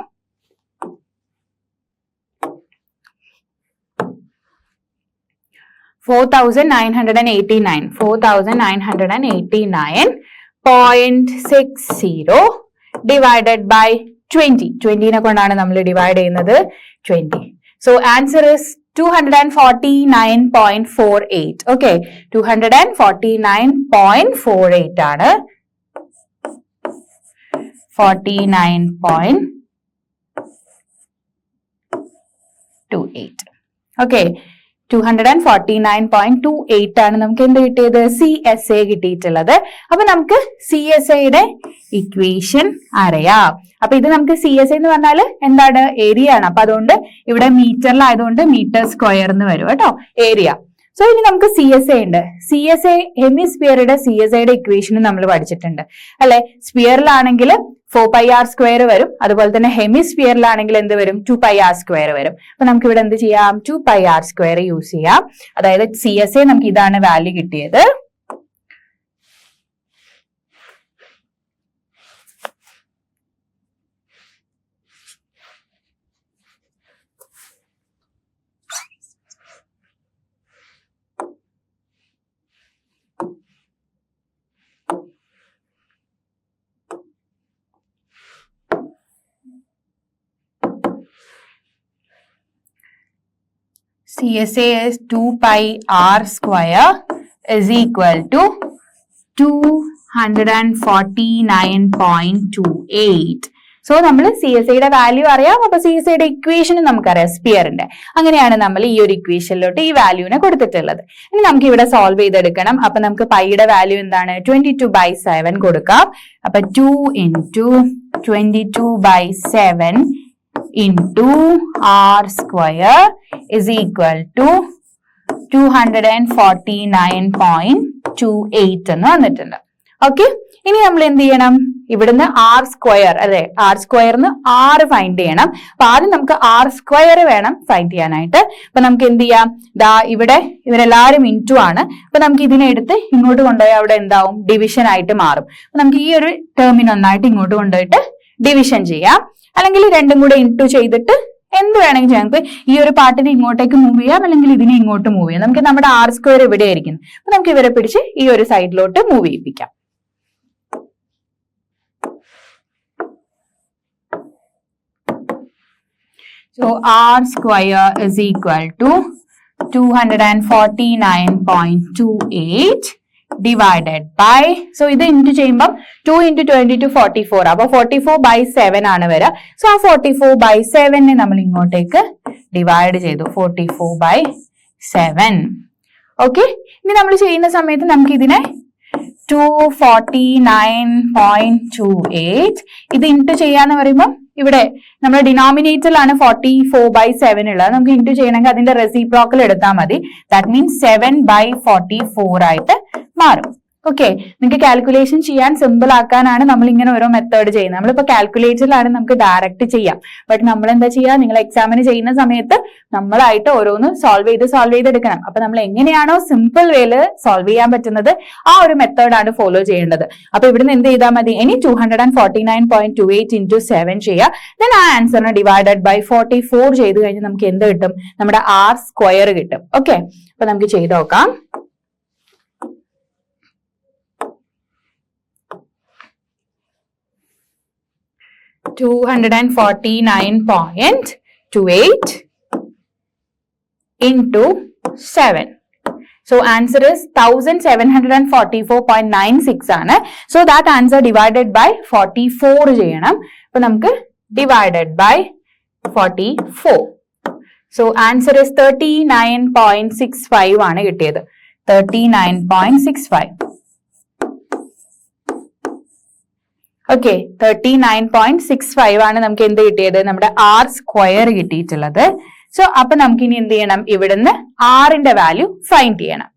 4989.60 ഡിവൈഡഡ് ബൈ 20. 20നെ കൊണ്ടാണ് നമ്മൾ ഡിവൈഡ് ചെയ്യുന്നത്. 20. So answer is 249.48. ഓക്കെ, 249.48 ആണ്. 49.28. ഓക്കെ, 249.28 ആണ് നമുക്ക് എന്ത് കിട്ടിയത്? CSA കിട്ടിയിട്ടുള്ളത്. അപ്പൊ നമുക്ക് CSAയുടെ ഇക്വേഷൻ അറിയാം. അപ്പൊ ഇത് നമുക്ക് CSA എന്ന് പറഞ്ഞാൽ എന്താണ്? ഏരിയ ആണ്. അപ്പൊ അതുകൊണ്ട് ഇവിടെ മീറ്ററിലായതുകൊണ്ട് മീറ്റർ സ്ക്വയർ എന്ന് വരും കേട്ടോ, ഏരിയ. സോ ഇനി നമുക്ക് CSA ഉണ്ട്. CSA ഹെമിസ്ഫിയറുടെ CSAയുടെ ഇക്വേഷൻ നമ്മൾ പഠിച്ചിട്ടുണ്ട് അല്ലെ. സ്പിയറിലാണെങ്കിൽ 4 πr² വരും. അതുപോലെ തന്നെ ഹെമിസ്ഫിയറിലാണെങ്കിൽ എന്ത് വരും? 2 πr² വരും. അപ്പൊ നമുക്ക് ഇവിടെ എന്ത് ചെയ്യാം? 2 πr² യൂസ് ചെയ്യാം. അതായത് CSA നമുക്ക് ഇതാണ് വാല്യൂ കിട്ടിയത്. CSA is 2 pi r square is equal to 249.28. So നമ്മൾ CSAയുടെ വാല്യൂ അറിയാം. അപ്പൊ CSAയുടെ ഇക്വേഷനും നമുക്കറിയാം സ്പിയറിന്റെ. അങ്ങനെയാണ് നമ്മൾ ഈ ഒരു ഇക്വേഷനിലോട്ട് ഈ വാല്യൂവിനെ കൊടുത്തിട്ടുള്ളത്. ഇനി നമുക്ക് ഇവിടെ സോൾവ് ചെയ്തെടുക്കണം. അപ്പൊ നമുക്ക് പൈയുടെ വാല്യൂ എന്താണ്? 22/7 കൊടുക്കാം. അപ്പൊ 2 into 22/7 into r square is equal to 249.28 എന്ന് വന്നിട്ടുണ്ട്. ഓക്കെ, ഇനി നമ്മൾ എന്ത് ചെയ്യണം? ഇവിടുന്ന് ആർ സ്ക്വയർ, അല്ലെ, ആർ സ്ക്വയറിന് 6 ഫൈൻഡ് ചെയ്യണം. അപ്പൊ ആദ്യം നമുക്ക് ആർ സ്ക്വയർ വേണം ഫൈൻഡ് ചെയ്യാനായിട്ട്. അപ്പൊ നമുക്ക് എന്ത് ചെയ്യാം? ദാ ഇവിടെ ഇവരെല്ലാരും ഇൻറ്റു ആണ്. അപ്പൊ നമുക്ക് ഇതിനെ എടുത്ത് ഇങ്ങോട്ട് കൊണ്ടുപോയി അവിടെ എന്താവും? ഡിവിഷൻ ആയിട്ട് മാറും. അപ്പൊ നമുക്ക് ഈ ഒരു ടേമിന് ഒന്നായിട്ട് ഇങ്ങോട്ട് കൊണ്ടുപോയിട്ട് ഡിവിഷൻ ചെയ്യാം. അല്ലെങ്കിൽ രണ്ടും കൂടെ ഇൻറ്റു ചെയ്തിട്ട് എന്ത് വേണമെങ്കിൽ ഞങ്ങൾക്ക് ഈ ഒരു പാർട്ടിനെ ഇങ്ങോട്ടേക്ക് മൂവ് ചെയ്യാം, അല്ലെങ്കിൽ ഇതിനെ ഇങ്ങോട്ട് മൂവ് ചെയ്യാം. നമുക്ക് നമ്മുടെ ആർ സ്ക്വയർ ഇവിടെ ആയിരിക്കും. അപ്പൊ നമുക്ക് ഇവരെ പിടിച്ച് ഈ ഒരു സൈഡിലോട്ട് move ചെയ്യിപ്പിക്കാം. So r square is equal to 249.28 divided by, so ഇത് ഇൻറ്റു ചെയ്യുമ്പോൾ 2 into 22 44, അപ്പൊ 44/7 ആണ് വരിക. സോ ആ 44/7 നമ്മൾ ഇങ്ങോട്ടേക്ക് ഡിവൈഡ് ചെയ്തു. 44/7. ഓക്കെ, ഇനി നമ്മൾ ചെയ്യുന്ന സമയത്ത് നമുക്ക് ഇതിനെ 249.28 ഇത് ഇൻറ്റു ചെയ്യാന്ന് പറയുമ്പോൾ ഇവിടെ നമ്മുടെ ഡിനോമിനേറ്ററിലാണ് 44/7 ഉള്ളത്. നമുക്ക് ഇൻറ്റു ചെയ്യണമെങ്കിൽ അതിന്റെ റെസിപ്രോക്കൽ എടുത്താൽ മതി. ദാറ്റ് മീൻസ് 7/44 ആയിട്ട് മാറും. ഓക്കെ, നിങ്ങൾക്ക് കാൽക്കുലേഷൻ ചെയ്യാൻ സിമ്പിൾ ആക്കാനാണ് നമ്മൾ ഇങ്ങനെ ഓരോ മെത്തേഡ് ചെയ്യുന്നത്. നമ്മളിപ്പോ കാൽക്കുലേറ്ററിലാണ് നമുക്ക് ഡയറക്റ്റ് ചെയ്യാം. ബട്ട് നമ്മൾ എന്താ ചെയ്യുക? നിങ്ങൾ എക്സാമിന് ചെയ്യുന്ന സമയത്ത് നമ്മളായിട്ട് ഓരോന്ന് സോൾവ് ചെയ്തെടുക്കണം. അപ്പൊ നമ്മൾ എങ്ങനെയാണോ സിമ്പിൾ വേയിൽ സോൾവ് ചെയ്യാൻ പറ്റുന്നത് ആ ഒരു മെത്തേഡാണ് ഫോളോ ചെയ്യേണ്ടത്. അപ്പൊ ഇവിടുന്ന് എന്ത് ചെയ്താൽ മതി? ഇനി 249.28 into 7 ചെയ്യുക. ദെൻ ആ ആൻസറിനെ ഡിവൈഡഡ് ബൈ 44 ചെയ്ത് കഴിഞ്ഞ് നമുക്ക് എന്ത് കിട്ടും? നമ്മുടെ ആർ സ്ക്വയർ കിട്ടും. ഓക്കെ, അപ്പൊ നമുക്ക് ചെയ്ത് നോക്കാം. (249.28) into 7. So answer is 1744.96 ആണ്. So that answer divided by 44 ചെയ്യണം. അപ്പൊ നമുക്ക് divided by 44. So answer is 39.65 ആണ് കിട്ടിയത്. 39.65. ഓക്കെ, 39.65 ആണ് നമുക്ക് എന്ത് കിട്ടിയത്? നമ്മുടെ ആർ സ്ക്വയർ കിട്ടിയിട്ടുള്ളത്. സോ അപ്പൊ നമുക്ക് ഇനി എന്ത് ചെയ്യണം? ഇവിടുന്ന് ആറിന്റെ വാല്യൂ ഫൈൻഡ് ചെയ്യണം.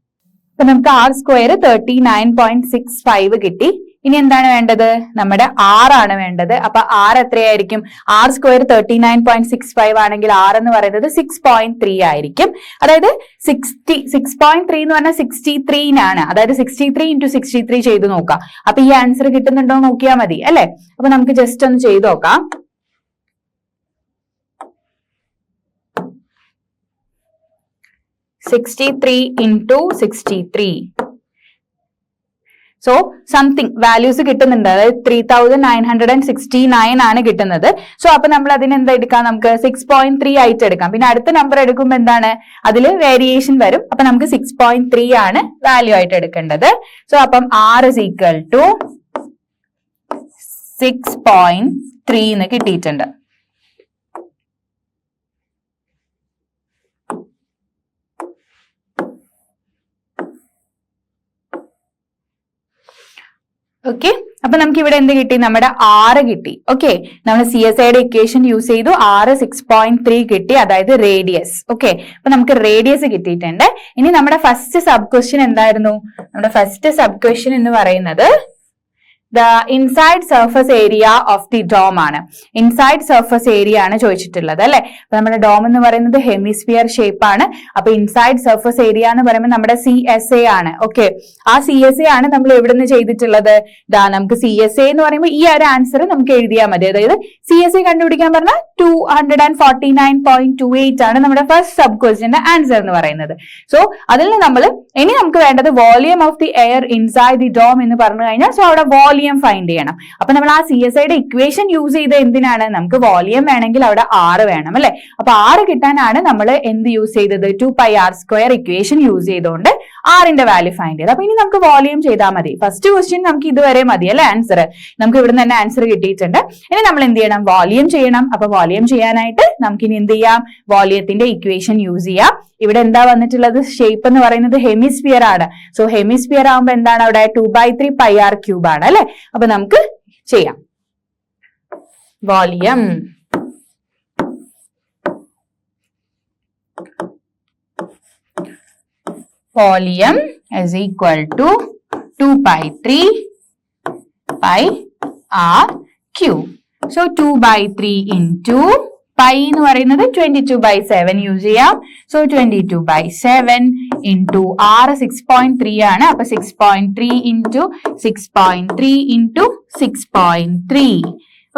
അപ്പൊ നമുക്ക് ആർ സ്ക്വയർ 39.65 കിട്ടി. ഇനി എന്താണ് വേണ്ടത്? നമ്മുടെ ആർ ആണ് വേണ്ടത്. അപ്പൊ ആർ എത്രയായിരിക്കും? ആർ സ്ക്വയർ 39.65 ആണെങ്കിൽ ആർ എന്ന് പറയുന്നത് 6.3 ആയിരിക്കും. അതായത് 6.3 എന്ന് പറഞ്ഞാൽ 63 അതായത് 63 into 63 ചെയ്ത് നോക്കാം. അപ്പൊ ഈ ആൻസർ കിട്ടുന്നുണ്ടോ നോക്കിയാൽ മതി അല്ലെ. അപ്പൊ നമുക്ക് ജസ്റ്റ് ഒന്ന് ചെയ്ത് നോക്കാം. 63 into 63. സോ സംതിങ് വാല്യൂസ് കിട്ടുന്നുണ്ട്. അതായത് 3969 ആണ് കിട്ടുന്നത്. സോ അപ്പൊ നമ്മൾ അതിന് എന്താ എടുക്കാം? നമുക്ക് 6.3 ആയിട്ട് എടുക്കാം. പിന്നെ അടുത്ത നമ്പർ എടുക്കുമ്പോൾ എന്താണ്? അതിൽ വേരിയേഷൻ വരും. അപ്പൊ നമുക്ക് 6.3 ആണ് വാല്യൂ ആയിട്ട് എടുക്കേണ്ടത്. സോ അപ്പം R is equal to 6.3 എന്ന് കിട്ടിയിട്ടുണ്ട്. ഓക്കെ, അപ്പൊ നമുക്ക് ഇവിടെ എന്ത് കിട്ടി? നമ്മുടെ R കിട്ടി. ഓക്കെ, നമ്മൾ CSIയുടെ ഇക്വേഷൻ യൂസ് ചെയ്തു. R 6.3 കിട്ടി, അതായത് റേഡിയസ്. ഓക്കെ, അപ്പൊ നമുക്ക് റേഡിയസ് കിട്ടിയിട്ടുണ്ട്. ഇനി നമ്മുടെ ഫസ്റ്റ് സബ് ക്വസ്റ്റ്യൻ എന്തായിരുന്നു? നമ്മുടെ ഫസ്റ്റ് സബ് ക്വസ്റ്റ്യൻ എന്ന് പറയുന്നത് the inside surface area of the dome ആണ്. ഇൻസൈഡ് സർഫസ് ഏരിയ ആണ് ചോദിച്ചിട്ടുള്ളത് അല്ലെ. അപ്പൊ നമ്മുടെ ഡോം എന്ന് പറയുന്നത് ഹെമിസ്ഫിയർ ഷേപ്പ് ആണ്. അപ്പൊ ഇൻസൈഡ് സർഫസ് ഏരിയ എന്ന് പറയുമ്പോൾ നമ്മുടെ CSA ആണ്. ഓക്കെ, ആ CSA ആണ് നമ്മൾ എവിടെ നിന്ന് ചെയ്തിട്ടുള്ളത്? നമുക്ക് CSA എന്ന് പറയുമ്പോൾ ഈ ഒരു ആൻസർ നമുക്ക് എഴുതിയാൽ മതി. അതായത് CSA കണ്ടുപിടിക്കാൻ പറഞ്ഞാൽ 249.28 ആണ് നമ്മുടെ ഫസ്റ്റ് സബ് ക്വസ്റ്റ്യന്റെ ആൻസർ എന്ന് പറയുന്നത്. സോ അതിൽ നമ്മൾ ഇനി നമുക്ക് വേണ്ടത് volume of the air inside the dome എന്ന് പറഞ്ഞു കഴിഞ്ഞാൽ സോ അവിടെ വോളിയം ഫൈൻഡ് ചെയ്യണം. അപ്പൊ നമ്മൾ ആ CSIയുടെ ഇക്വേഷൻ യൂസ് ചെയ്ത് എന്തിനാണ്, നമുക്ക് വോളിയം വേണമെങ്കിൽ അവിടെ R വേണം അല്ലെ. അപ്പൊ R കിട്ടാനാണ് നമ്മൾ എന്ത് യൂസ് ചെയ്തത്, 2πr² ഇക്വേഷൻ യൂസ് ചെയ്തുകൊണ്ട് ആറിന്റെ വാല്യൂ ഫൈൻഡ് ചെയ്ത്. അപ്പൊ ഇനി നമുക്ക് വോളിയം ചെയ്താൽ മതി. ഫസ്റ്റ് ക്വസ്റ്റ്യൻ നമുക്ക് ഇതുവരെ മതി അല്ലെ ആൻസർ, നമുക്ക് ഇവിടെ തന്നെ ആൻസർ കിട്ടിയിട്ടുണ്ട്. ഇനി നമ്മൾ എന്ത് ചെയ്യണം, വോളിയം ചെയ്യണം. അപ്പൊ വോളിയം ചെയ്യാനായിട്ട് നമുക്ക് ഇനി എന്ത് ചെയ്യാം, വോളിയത്തിന്റെ ഇക്വേഷൻ യൂസ് ചെയ്യാം. ഇവിടെ എന്താ വന്നിട്ടുള്ളത്, ഷേപ്പ് എന്ന് പറയുന്നത് ഹെമിസ്ഫിയർ ആണ്. സോ ഹെമിസ്ഫിയർ ആകുമ്പോ എന്താണ് അവിടെ 2/3πr³ ആണ് അല്ലെ. അപ്പൊ നമുക്ക് ചെയ്യാം. Volume Volume is equal to 2/3πr³. So 2/3 into pi എന്ന് പറയുന്നത് 22/7 യൂസ് ചെയ്യാം. സോ 22/7 into R 6.3 ആണ്. അപ്പൊ 6.3 into 6.3 into 6.3.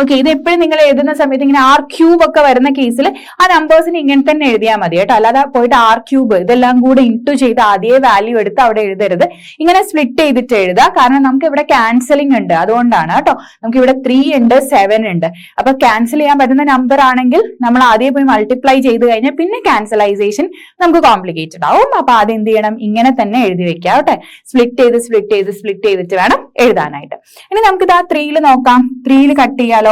ഓക്കെ, ഇത് എപ്പോഴും നിങ്ങൾ എഴുതുന്ന സമയത്ത് ഇങ്ങനെ R³ ഒക്കെ വരുന്ന കേസിൽ ആ നമ്പേഴ്സിന് ഇങ്ങനെ തന്നെ എഴുതിയാൽ മതി കേട്ടോ. അല്ലാതെ പോയിട്ട് R³ ഇതെല്ലാം കൂടെ ഇൻറ്റു ചെയ്ത് അതേ വാല്യൂ എടുത്ത് അവിടെ എഴുതരുത്. ഇങ്ങനെ സ്പ്ലിറ്റ് ചെയ്തിട്ട് എഴുതുക. കാരണം നമുക്ക് ഇവിടെ ക്യാൻസലിംഗ് ഉണ്ട്, അതുകൊണ്ടാണ് കേട്ടോ. നമുക്ക് ഇവിടെ 3 ഉണ്ട്, 7 ഉണ്ട്. അപ്പൊ ക്യാൻസൽ ചെയ്യാൻ പറ്റുന്ന നമ്പർ ആണെങ്കിൽ നമ്മൾ ആദ്യം പോയി മൾട്ടിപ്ലൈ ചെയ്ത് കഴിഞ്ഞാൽ പിന്നെ ക്യാൻസലൈസേഷൻ നമുക്ക് കോംപ്ലിക്കേറ്റഡ് ആവും. അപ്പൊ ആദ്യം എന്ത് ചെയ്യണം, ഇങ്ങനെ തന്നെ എഴുതി വെക്കാം കേട്ടെ. സ്പ്ലിറ്റ് ചെയ്തിട്ട് വേണം എഴുതാനായിട്ട്. ഇനി നമുക്ക് ഇതാ 3 നോക്കാം. 3 കട്ട് ചെയ്യാലോ.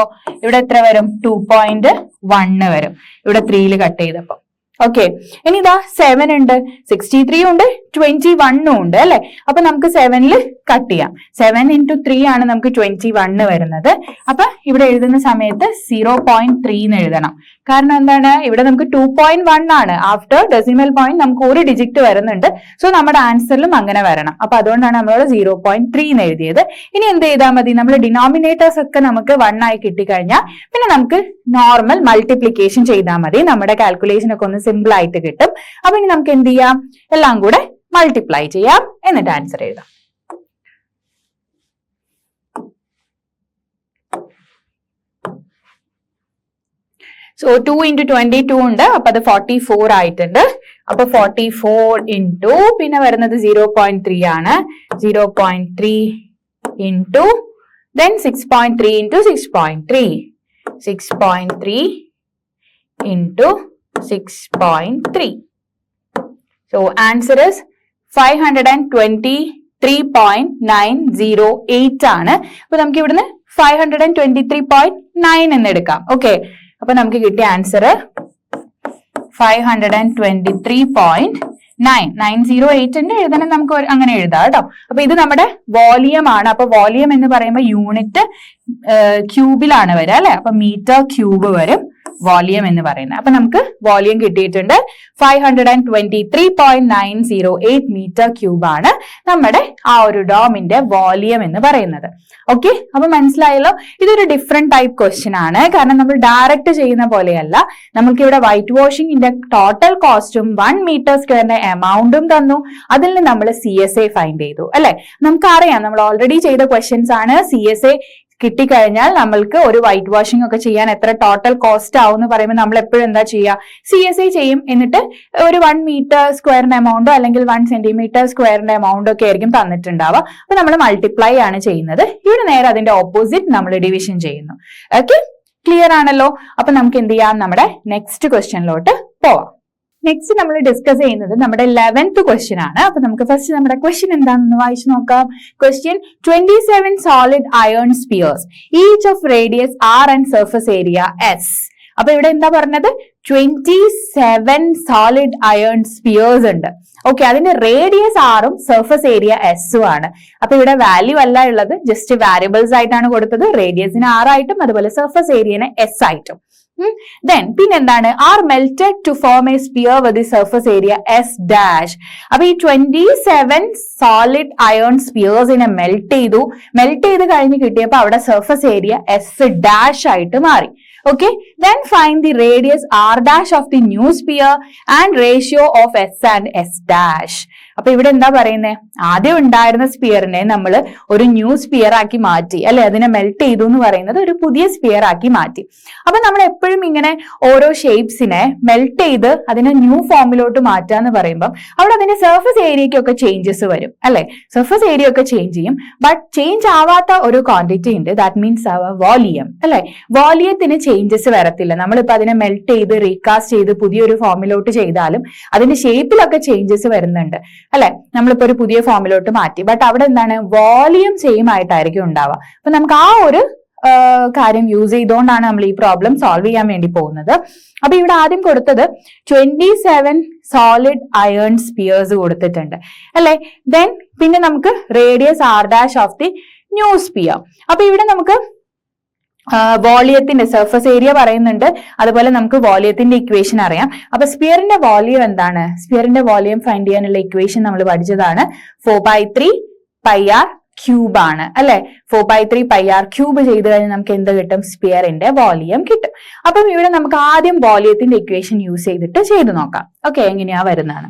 ഇവിടെ എത്ര വരും, 2.1 വരും ഇവിടെ 3 കട്ട് ചെയ്തപ്പോ. ഓക്കെ, ഇനി ഇതാ 7 ഉണ്ട്, 63 ഉണ്ട്, 21 ഉണ്ട് അല്ലെ. അപ്പൊ നമുക്ക് 7 കട്ട് ചെയ്യാം. 7 into 3 ആണ് നമുക്ക് 21 വരുന്നത്. അപ്പൊ ഇവിടെ എഴുതുന്ന സമയത്ത് 0.3 എന്ന് എഴുതണം. കാരണം എന്താണ്, ഇവിടെ നമുക്ക് 2.1 ആണ്. ആഫ്റ്റർ ഡെസിമൽ പോയിന്റ് നമുക്ക് ഒരു ഡിജിറ്റ് വരുന്നുണ്ട്. സോ നമ്മുടെ ആൻസറിലും അങ്ങനെ വരണം. അപ്പൊ അതുകൊണ്ടാണ് നമ്മളോട് 0.3 എന്ന് എഴുതിയത്. ഇനി എന്ത് ചെയ്താൽ മതി, നമ്മൾ ഡിനോമിനേറ്റേഴ്സ് ഒക്കെ നമുക്ക് 1 ആയി കിട്ടിക്കഴിഞ്ഞാൽ പിന്നെ നമുക്ക് നോർമൽ മൾട്ടിപ്ലിക്കേഷൻ ചെയ്താൽ മതി. നമ്മുടെ കാൽക്കുലേഷൻ ഒക്കെ ഒന്ന് സിമ്പിൾ ആയിട്ട് കിട്ടും. അപ്പൊ ഇനി നമുക്ക് എന്ത് ചെയ്യാം, എല്ലാം കൂടെ മൾട്ടിപ്ലൈ ചെയ്യാം, എന്നിട്ട് ആൻസർ എഴുതാം. സോ 2 into 22 ഉണ്ട്. അപ്പൊ അത് 44 ആയിട്ടുണ്ട്. അപ്പൊ 44 into പിന്നെ വരുന്നത് 0.3 ആണ്. 0.3 into then 6.3 into 6.3. 6.3 into 6.3. So answer is 523.908 ആണ്. അപ്പൊ നമുക്ക് ഇവിടുന്ന് 523.9 എന്ന് എടുക്കാം. ഓക്കെ, അപ്പൊ നമുക്ക് കിട്ടിയ ആൻസർ 523.908 എഴുതണം. നമുക്ക് അങ്ങനെ എഴുതാം കേട്ടോ. അപ്പൊ ഇത് നമ്മുടെ വോളിയം ആണ്. അപ്പൊ വോളിയം എന്ന് പറയുമ്പോൾ യൂണിറ്റ് ക്യൂബിലാണ് വരിക അല്ലെ. അപ്പൊ മീറ്റർ ക്യൂബ് വരും വോളിയം എന്ന് പറയുന്നത്. അപ്പൊ നമുക്ക് വോളിയം കിട്ടിയിട്ടുണ്ട് 523.908 മീറ്റർ ക്യൂബ് ആണ് നമ്മുടെ ആ ഒരു ഡോമിന്റെ വോളിയം എന്ന് പറയുന്നത്. ഓക്കെ, അപ്പൊ മനസ്സിലായല്ലോ. ഇതൊരു ഡിഫറെന്റ് ടൈപ്പ് ക്വസ്റ്റ്യൻ ആണ്. കാരണം നമ്മൾ ഡയറക്റ്റ് ചെയ്യുന്ന പോലെയല്ല. നമുക്ക് ഇവിടെ വൈറ്റ് വാഷിംഗിന്റെ ടോട്ടൽ കോസ്റ്റും 1 മീറ്റർ സ്ക്വയറിന്റെ എമൗണ്ടും തന്നു. അതിൽ നിന്ന് നമ്മൾ CSA ഫൈൻഡ് ചെയ്തു അല്ലെ. നമുക്കറിയാം, നമ്മൾ ഓൾറെഡി ചെയ്ത ക്വസ്റ്റ്യൻസ് ആണ്. CSA കിട്ടിക്കഴിഞ്ഞാൽ നമ്മൾക്ക് ഒരു വൈറ്റ് വാഷിംഗ് ഒക്കെ ചെയ്യാൻ എത്ര ടോട്ടൽ കോസ്റ്റ് ആവും എന്ന് പറയുമ്പോൾ നമ്മൾ എപ്പോഴും എന്താ ചെയ്യുക, CSA ചെയ്യും. എന്നിട്ട് ഒരു 1 മീറ്റർ സ്ക്വയറിന്റെ എമൗണ്ടോ അല്ലെങ്കിൽ 1 സെന്റിമീറ്റർ സ്ക്വയറിന്റെ എമൗണ്ടോ ഒക്കെ ആയിരിക്കും തന്നിട്ടുണ്ടാവുക. അപ്പൊ നമ്മൾ മൾട്ടിപ്ലൈ ആണ് ചെയ്യുന്നത്. ഇവിടെ നേരെ അതിന്റെ ഓപ്പോസിറ്റ് നമ്മൾ ഡിവിഷൻ ചെയ്യുന്നു. ഓക്കെ, ക്ലിയർ ആണല്ലോ. അപ്പൊ നമുക്ക് എന്ത് ചെയ്യാം, നമ്മുടെ നെക്സ്റ്റ് ക്വസ്റ്റ്യനിലോട്ട് പോവാം. നെക്സ്റ്റ് നമ്മൾ ഡിസ്കസ് ചെയ്യുന്നത് നമ്മുടെ 11th ക്വസ്റ്റ്യൻ ആണ്. അപ്പൊ നമുക്ക് ഫസ്റ്റ് നമ്മുടെ ക്വസ്റ്റ്യൻ എന്താണെന്ന് വായിച്ചു നോക്കാം. Question 27 solid iron spheres each of radius R and surface area S. അപ്പൊ ഇവിടെ എന്താ പറഞ്ഞത്, 27 സോളിഡ് അയൺ സ്പിയേഴ്സ് ഉണ്ട്. ഓക്കെ, അതിന്റെ റേഡിയസ് ആറും സർഫസ് ഏരിയ എസും ആണ്. അപ്പൊ ഇവിടെ വാല്യൂ അല്ല ഉള്ളത്, ജസ്റ്റ് വാരിയബിൾസ് ആയിട്ടാണ് കൊടുത്തത്. റേഡിയസിന് 6 ആയിട്ടും അതുപോലെ സർഫസ് ഏരിയന് S ആയിട്ടും. Then പിന്നെന്താണ്, are melted to form a sphere with surface area S dash. അപ്പൊ ഈ 27 സോളിഡ് അയൺ സ്പിയേഴ്സിനെ മെൽറ്റ് ചെയ്ത് കഴിഞ്ഞ് കിട്ടിയപ്പോ അവിടെ സർഫസ് ഏരിയ S ഡാഷ് ആയിട്ട് മാറി. Okay, then find the radius R dash of the new sphere and ratio of S and S dash. അപ്പൊ ഇവിടെ എന്താ പറയുന്നത്, ആദ്യം ഉണ്ടായിരുന്ന സ്പിയറിനെ നമ്മൾ ഒരു ന്യൂ സ്പിയർ ആക്കി മാറ്റി അല്ലെ, അതിനെ മെൽറ്റ് ചെയ്തു എന്ന് പറയുന്നത് ഒരു പുതിയ സ്പിയർ ആക്കി മാറ്റി. അപ്പൊ നമ്മൾ എപ്പോഴും ഇങ്ങനെ ഓരോ ഷേപ്സിനെ മെൽറ്റ് ചെയ്ത് അതിനെ ന്യൂ ഫോമിലോട്ട് മാറ്റാന്ന് പറയുമ്പോൾ അവിടെ അതിന്റെ സർഫസ് ഏരിയക്കൊക്കെ ചേഞ്ചസ് വരും അല്ലെ, സർഫസ് ഏരിയ ഒക്കെ ചേഞ്ച് ചെയ്യും. ബട്ട് ചേഞ്ച് ആവാത്ത ഒരു ക്വാണ്ടിറ്റി ഉണ്ട്, ദാറ്റ് മീൻസ് അവർ വോളിയം അല്ലെ. വോളിയത്തിന് ചേഞ്ചസ് വരത്തില്ല. നമ്മളിപ്പോ അതിനെ മെൽറ്റ് ചെയ്ത് റീകാസ്റ്റ് ചെയ്ത് പുതിയൊരു ഫോമിലോട്ട് ചെയ്താലും അതിന്റെ ഷേപ്പിലൊക്കെ ചേഞ്ചസ് വരുന്നുണ്ട് അല്ലെ. നമ്മളിപ്പോ ഒരു പുതിയ ഫോമിലോട്ട് മാറ്റി, ബട്ട് അവിടെ എന്താണ്, വോളിയം സെയിം ആയിട്ടായിരിക്കും ഉണ്ടാവുക. അപ്പൊ നമുക്ക് ആ ഒരു കാര്യം യൂസ് ചെയ്തുകൊണ്ടാണ് നമ്മൾ ഈ പ്രോബ്ലം സോൾവ് ചെയ്യാൻ വേണ്ടി പോകുന്നത്. അപ്പൊ ഇവിടെ ആദ്യം കൊടുത്തത് 27 സോളിഡ് അയൺ സ്പിയേഴ്സ് കൊടുത്തിട്ടുണ്ട് അല്ലെ. ദെൻ പിന്നെ നമുക്ക് radius r' of the new sphere. അപ്പൊ ഇവിടെ നമുക്ക് വോളിയത്തിന്റെ സർഫസ് ഏരിയ പറയുന്നുണ്ട്, അതുപോലെ നമുക്ക് വോളിയത്തിന്റെ ഇക്വേഷൻ അറിയാം. അപ്പൊ സ്പിയറിന്റെ വോളിയം എന്താണ്, സ്പിയറിന്റെ വോളിയം ഫൈൻഡ് ചെയ്യാനുള്ള ഇക്വേഷൻ നമ്മൾ പഠിച്ചതാണ് 4/3 πr ക്യൂബ് ആണ് അല്ലെ. 4/3 πr ക്യൂബ് ചെയ്ത് കഴിഞ്ഞാൽ നമുക്ക് എന്ത് കിട്ടും, സ്പിയറിന്റെ വോളിയം കിട്ടും. അപ്പം ഇവിടെ നമുക്ക് ആദ്യം വോളിയത്തിന്റെ ഇക്വേഷൻ യൂസ് ചെയ്തിട്ട് ചെയ്ത് നോക്കാം. ഓക്കെ, എങ്ങനെയാ വരുന്നതാണ്.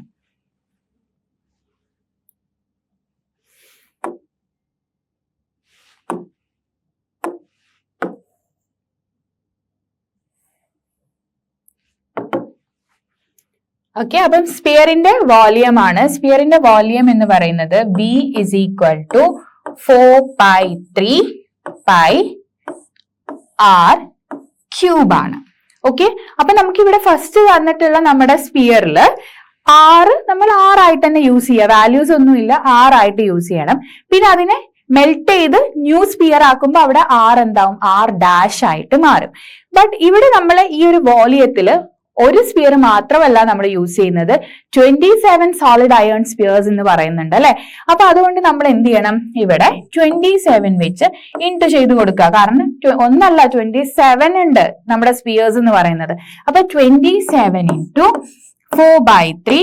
ഓക്കെ, അപ്പം സ്പിയറിന്റെ വോളിയം ആണ്. സ്പിയറിന്റെ വോളിയം എന്ന് പറയുന്നത് B is equal to 4/3 πr cube ആണ്. ഓക്കെ, അപ്പൊ നമുക്ക് ഇവിടെ ഫസ്റ്റ് തന്നിട്ടുള്ള നമ്മുടെ സ്പിയറിൽ നമ്മൾ R ആയിട്ട് തന്നെ യൂസ് ചെയ്യുക, വാല്യൂസ് ഒന്നുമില്ല, R ആയിട്ട് യൂസ് ചെയ്യണം. പിന്നെ അതിനെ മെൽറ്റ് ചെയ്ത് ന്യൂ സ്പിയർ ആക്കുമ്പോൾ അവിടെ R എന്താവും, R' ആയിട്ട് മാറും. ബട്ട് ഇവിടെ നമ്മൾ ഈ ഒരു വോളിയത്തില് ഒരു സ്പിയർ മാത്രമല്ല നമ്മൾ യൂസ് ചെയ്യുന്നത്, 27 സോളിഡ് അയൺ സ്പിയേഴ്സ് എന്ന് പറയുന്നുണ്ട് അല്ലെ. അപ്പൊ അതുകൊണ്ട് നമ്മൾ എന്ത് ചെയ്യണം, ഇവിടെ 27 വെച്ച് ഇൻറ്റു ചെയ്ത് കൊടുക്കുക. കാരണം ഒന്നല്ല 27 ഉണ്ട് നമ്മുടെ സ്പിയേഴ്സ് എന്ന് പറയുന്നത്. അപ്പൊ 27 × 4/3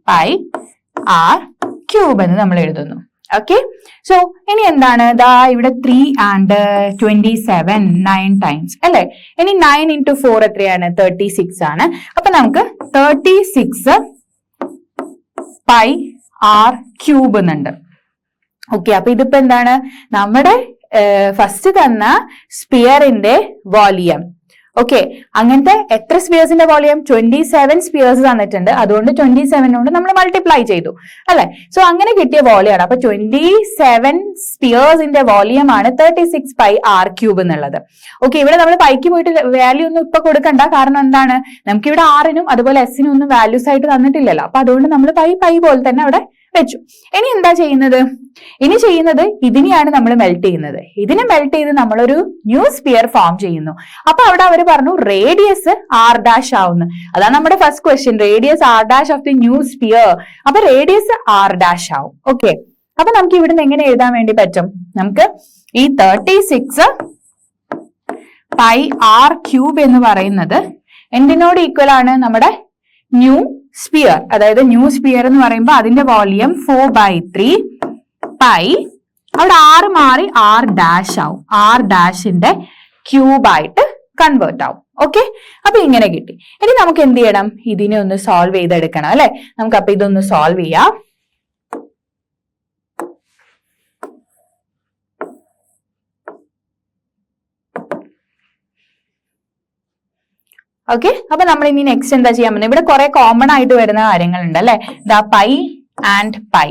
πr ക്യൂബ് എന്ന് നമ്മൾ എഴുതുന്നു. ഓക്കെ, സോ ഇനി എന്താണ്, ദാ ഇവിടെ 3 and 27 9 ടൈംസ് അല്ലെ. ഇനി 9 × 4 എത്രയാണ്, 36 ആണ്. അപ്പൊ നമുക്ക് 36 πr ക്യൂബ് എന്നുണ്ട്. ഓക്കെ, അപ്പൊ ഇതിപ്പോ എന്താണ്, നമ്മുടെ ഫസ്റ്റ് തന്ന സ്പിയറിന്റെ വോളിയം. ഓക്കെ, അങ്ങനത്തെ എത്ര സ്പിയേഴ്സിന്റെ വോളിയം, 27 സ്പിയേഴ്സ് തന്നിട്ടുണ്ട്. അതുകൊണ്ട് 27 കൊണ്ട് നമ്മൾ മൾട്ടിപ്ലൈ ചെയ്തു അല്ലെ. സോ അങ്ങനെ കിട്ടിയ വോളിയാണ്. അപ്പൊ 27 സ്പിയേഴ്സിന്റെ വോളിയം ആണ് 36 πr ക്യൂബ് എന്നുള്ളത്. ഓക്കെ, ഇവിടെ നമ്മൾ പൈക്ക് പോയിട്ട് വാല്യൂ ഒന്നും ഇപ്പൊ കൊടുക്കണ്ട. കാരണം എന്താണ്, നമുക്ക് ഇവിടെ R-നും അതുപോലെ S-നും ഒന്നും വാല്യൂസ് ആയിട്ട് തന്നിട്ടില്ലല്ലോ. അപ്പൊ അതുകൊണ്ട് നമ്മൾ പൈ പോലെ തന്നെ അവിടെ വെച്ചു. ഇനി എന്താ ചെയ്യുന്നത്, ഇനി ചെയ്യുന്നത് ഇതിനെയാണ് നമ്മൾ മെൽറ്റ് ചെയ്യുന്നത്. ഇതിനെ മെൽറ്റ് ചെയ്ത് നമ്മളൊരു ന്യൂ സ്പിയർ ഫോം ചെയ്യുന്നു. അപ്പൊ അവിടെ അവർ പറഞ്ഞു റേഡിയസ് R' ആവുന്നു. അതാണ് നമ്മുടെ first question, radius R' of the new sphere. അപ്പൊ റേഡിയസ് R' ആവും. ഓക്കെ, അപ്പൊ നമുക്ക് ഇവിടുന്ന് എങ്ങനെ എഴുതാൻ വേണ്ടി പറ്റും, നമുക്ക് ഈ 36 πr ക്യൂബ് എന്ന് പറയുന്നത് എന്തിനോട് ഈക്വൽ ആണ്, നമ്മുടെ ന്യൂ സ്പിയർ. അതായത് ന്യൂ സ്പിയർ എന്ന് പറയുമ്പോൾ അതിന്റെ വോളിയം 4/3 π, അവിടെ R മാറി R' ആവും, R' ക്യൂബായിട്ട് കൺവേർട്ട് ആവും. ഓക്കെ, അപ്പൊ ഇങ്ങനെ കിട്ടി. ഇനി നമുക്ക് എന്ത് ചെയ്യണം, ഇതിനെ ഒന്ന് സോൾവ് ചെയ്തെടുക്കണം അല്ലെ. നമുക്ക് അപ്പൊ ഇതൊന്ന് സോൾവ് ചെയ്യാം. ഓക്കെ, അപ്പൊ നമ്മൾ ഇനി നെക്സ്റ്റ് എന്താ ചെയ്യാൻ പറ്റുന്നത്, ഇവിടെ കുറെ കോമൺ ആയിട്ട് വരുന്ന കാര്യങ്ങളുണ്ട് അല്ലെ. ദാ പൈ ആൻഡ് പൈ,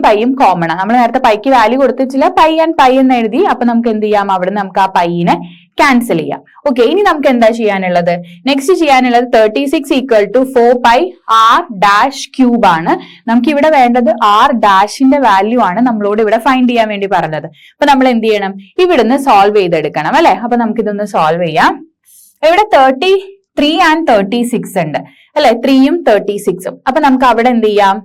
പൈയും കോമൺ ആണ്. നമ്മൾ നേരത്തെ പൈക്ക് വാല്യൂ കൊടുത്തിട്ടില്ല, പൈ ആൻഡ് പൈ എന്ന് എഴുതി. അപ്പൊ നമുക്ക് എന്ത് ചെയ്യാം, അവിടെ നമുക്ക് ആ പൈനെ ക്യാൻസൽ ചെയ്യാം. ഓക്കെ, ഇനി നമുക്ക് എന്താ ചെയ്യാനുള്ളത്, നെക്സ്റ്റ് ചെയ്യാനുള്ളത് 36 = 4 πr' ക്യൂബ് ആണ്. നമുക്ക് ഇവിടെ വേണ്ടത് R' വാല്യൂ ആണ് നമ്മളോട് ഇവിടെ ഫൈൻഡ് ചെയ്യാൻ വേണ്ടി പറഞ്ഞത്. അപ്പൊ നമ്മൾ എന്ത് ചെയ്യണം, ഇവിടുന്ന് സോൾവ് ചെയ്തെടുക്കണം അല്ലെ. അപ്പൊ നമുക്ക് ഇതൊന്ന് സോൾവ് ചെയ്യാം. ഇവിടെ 33 and 36 ഉണ്ട് അല്ലെ, 3ഉം 36ഉം. അപ്പൊ നമുക്ക് അവിടെ എന്ത് ചെയ്യാം,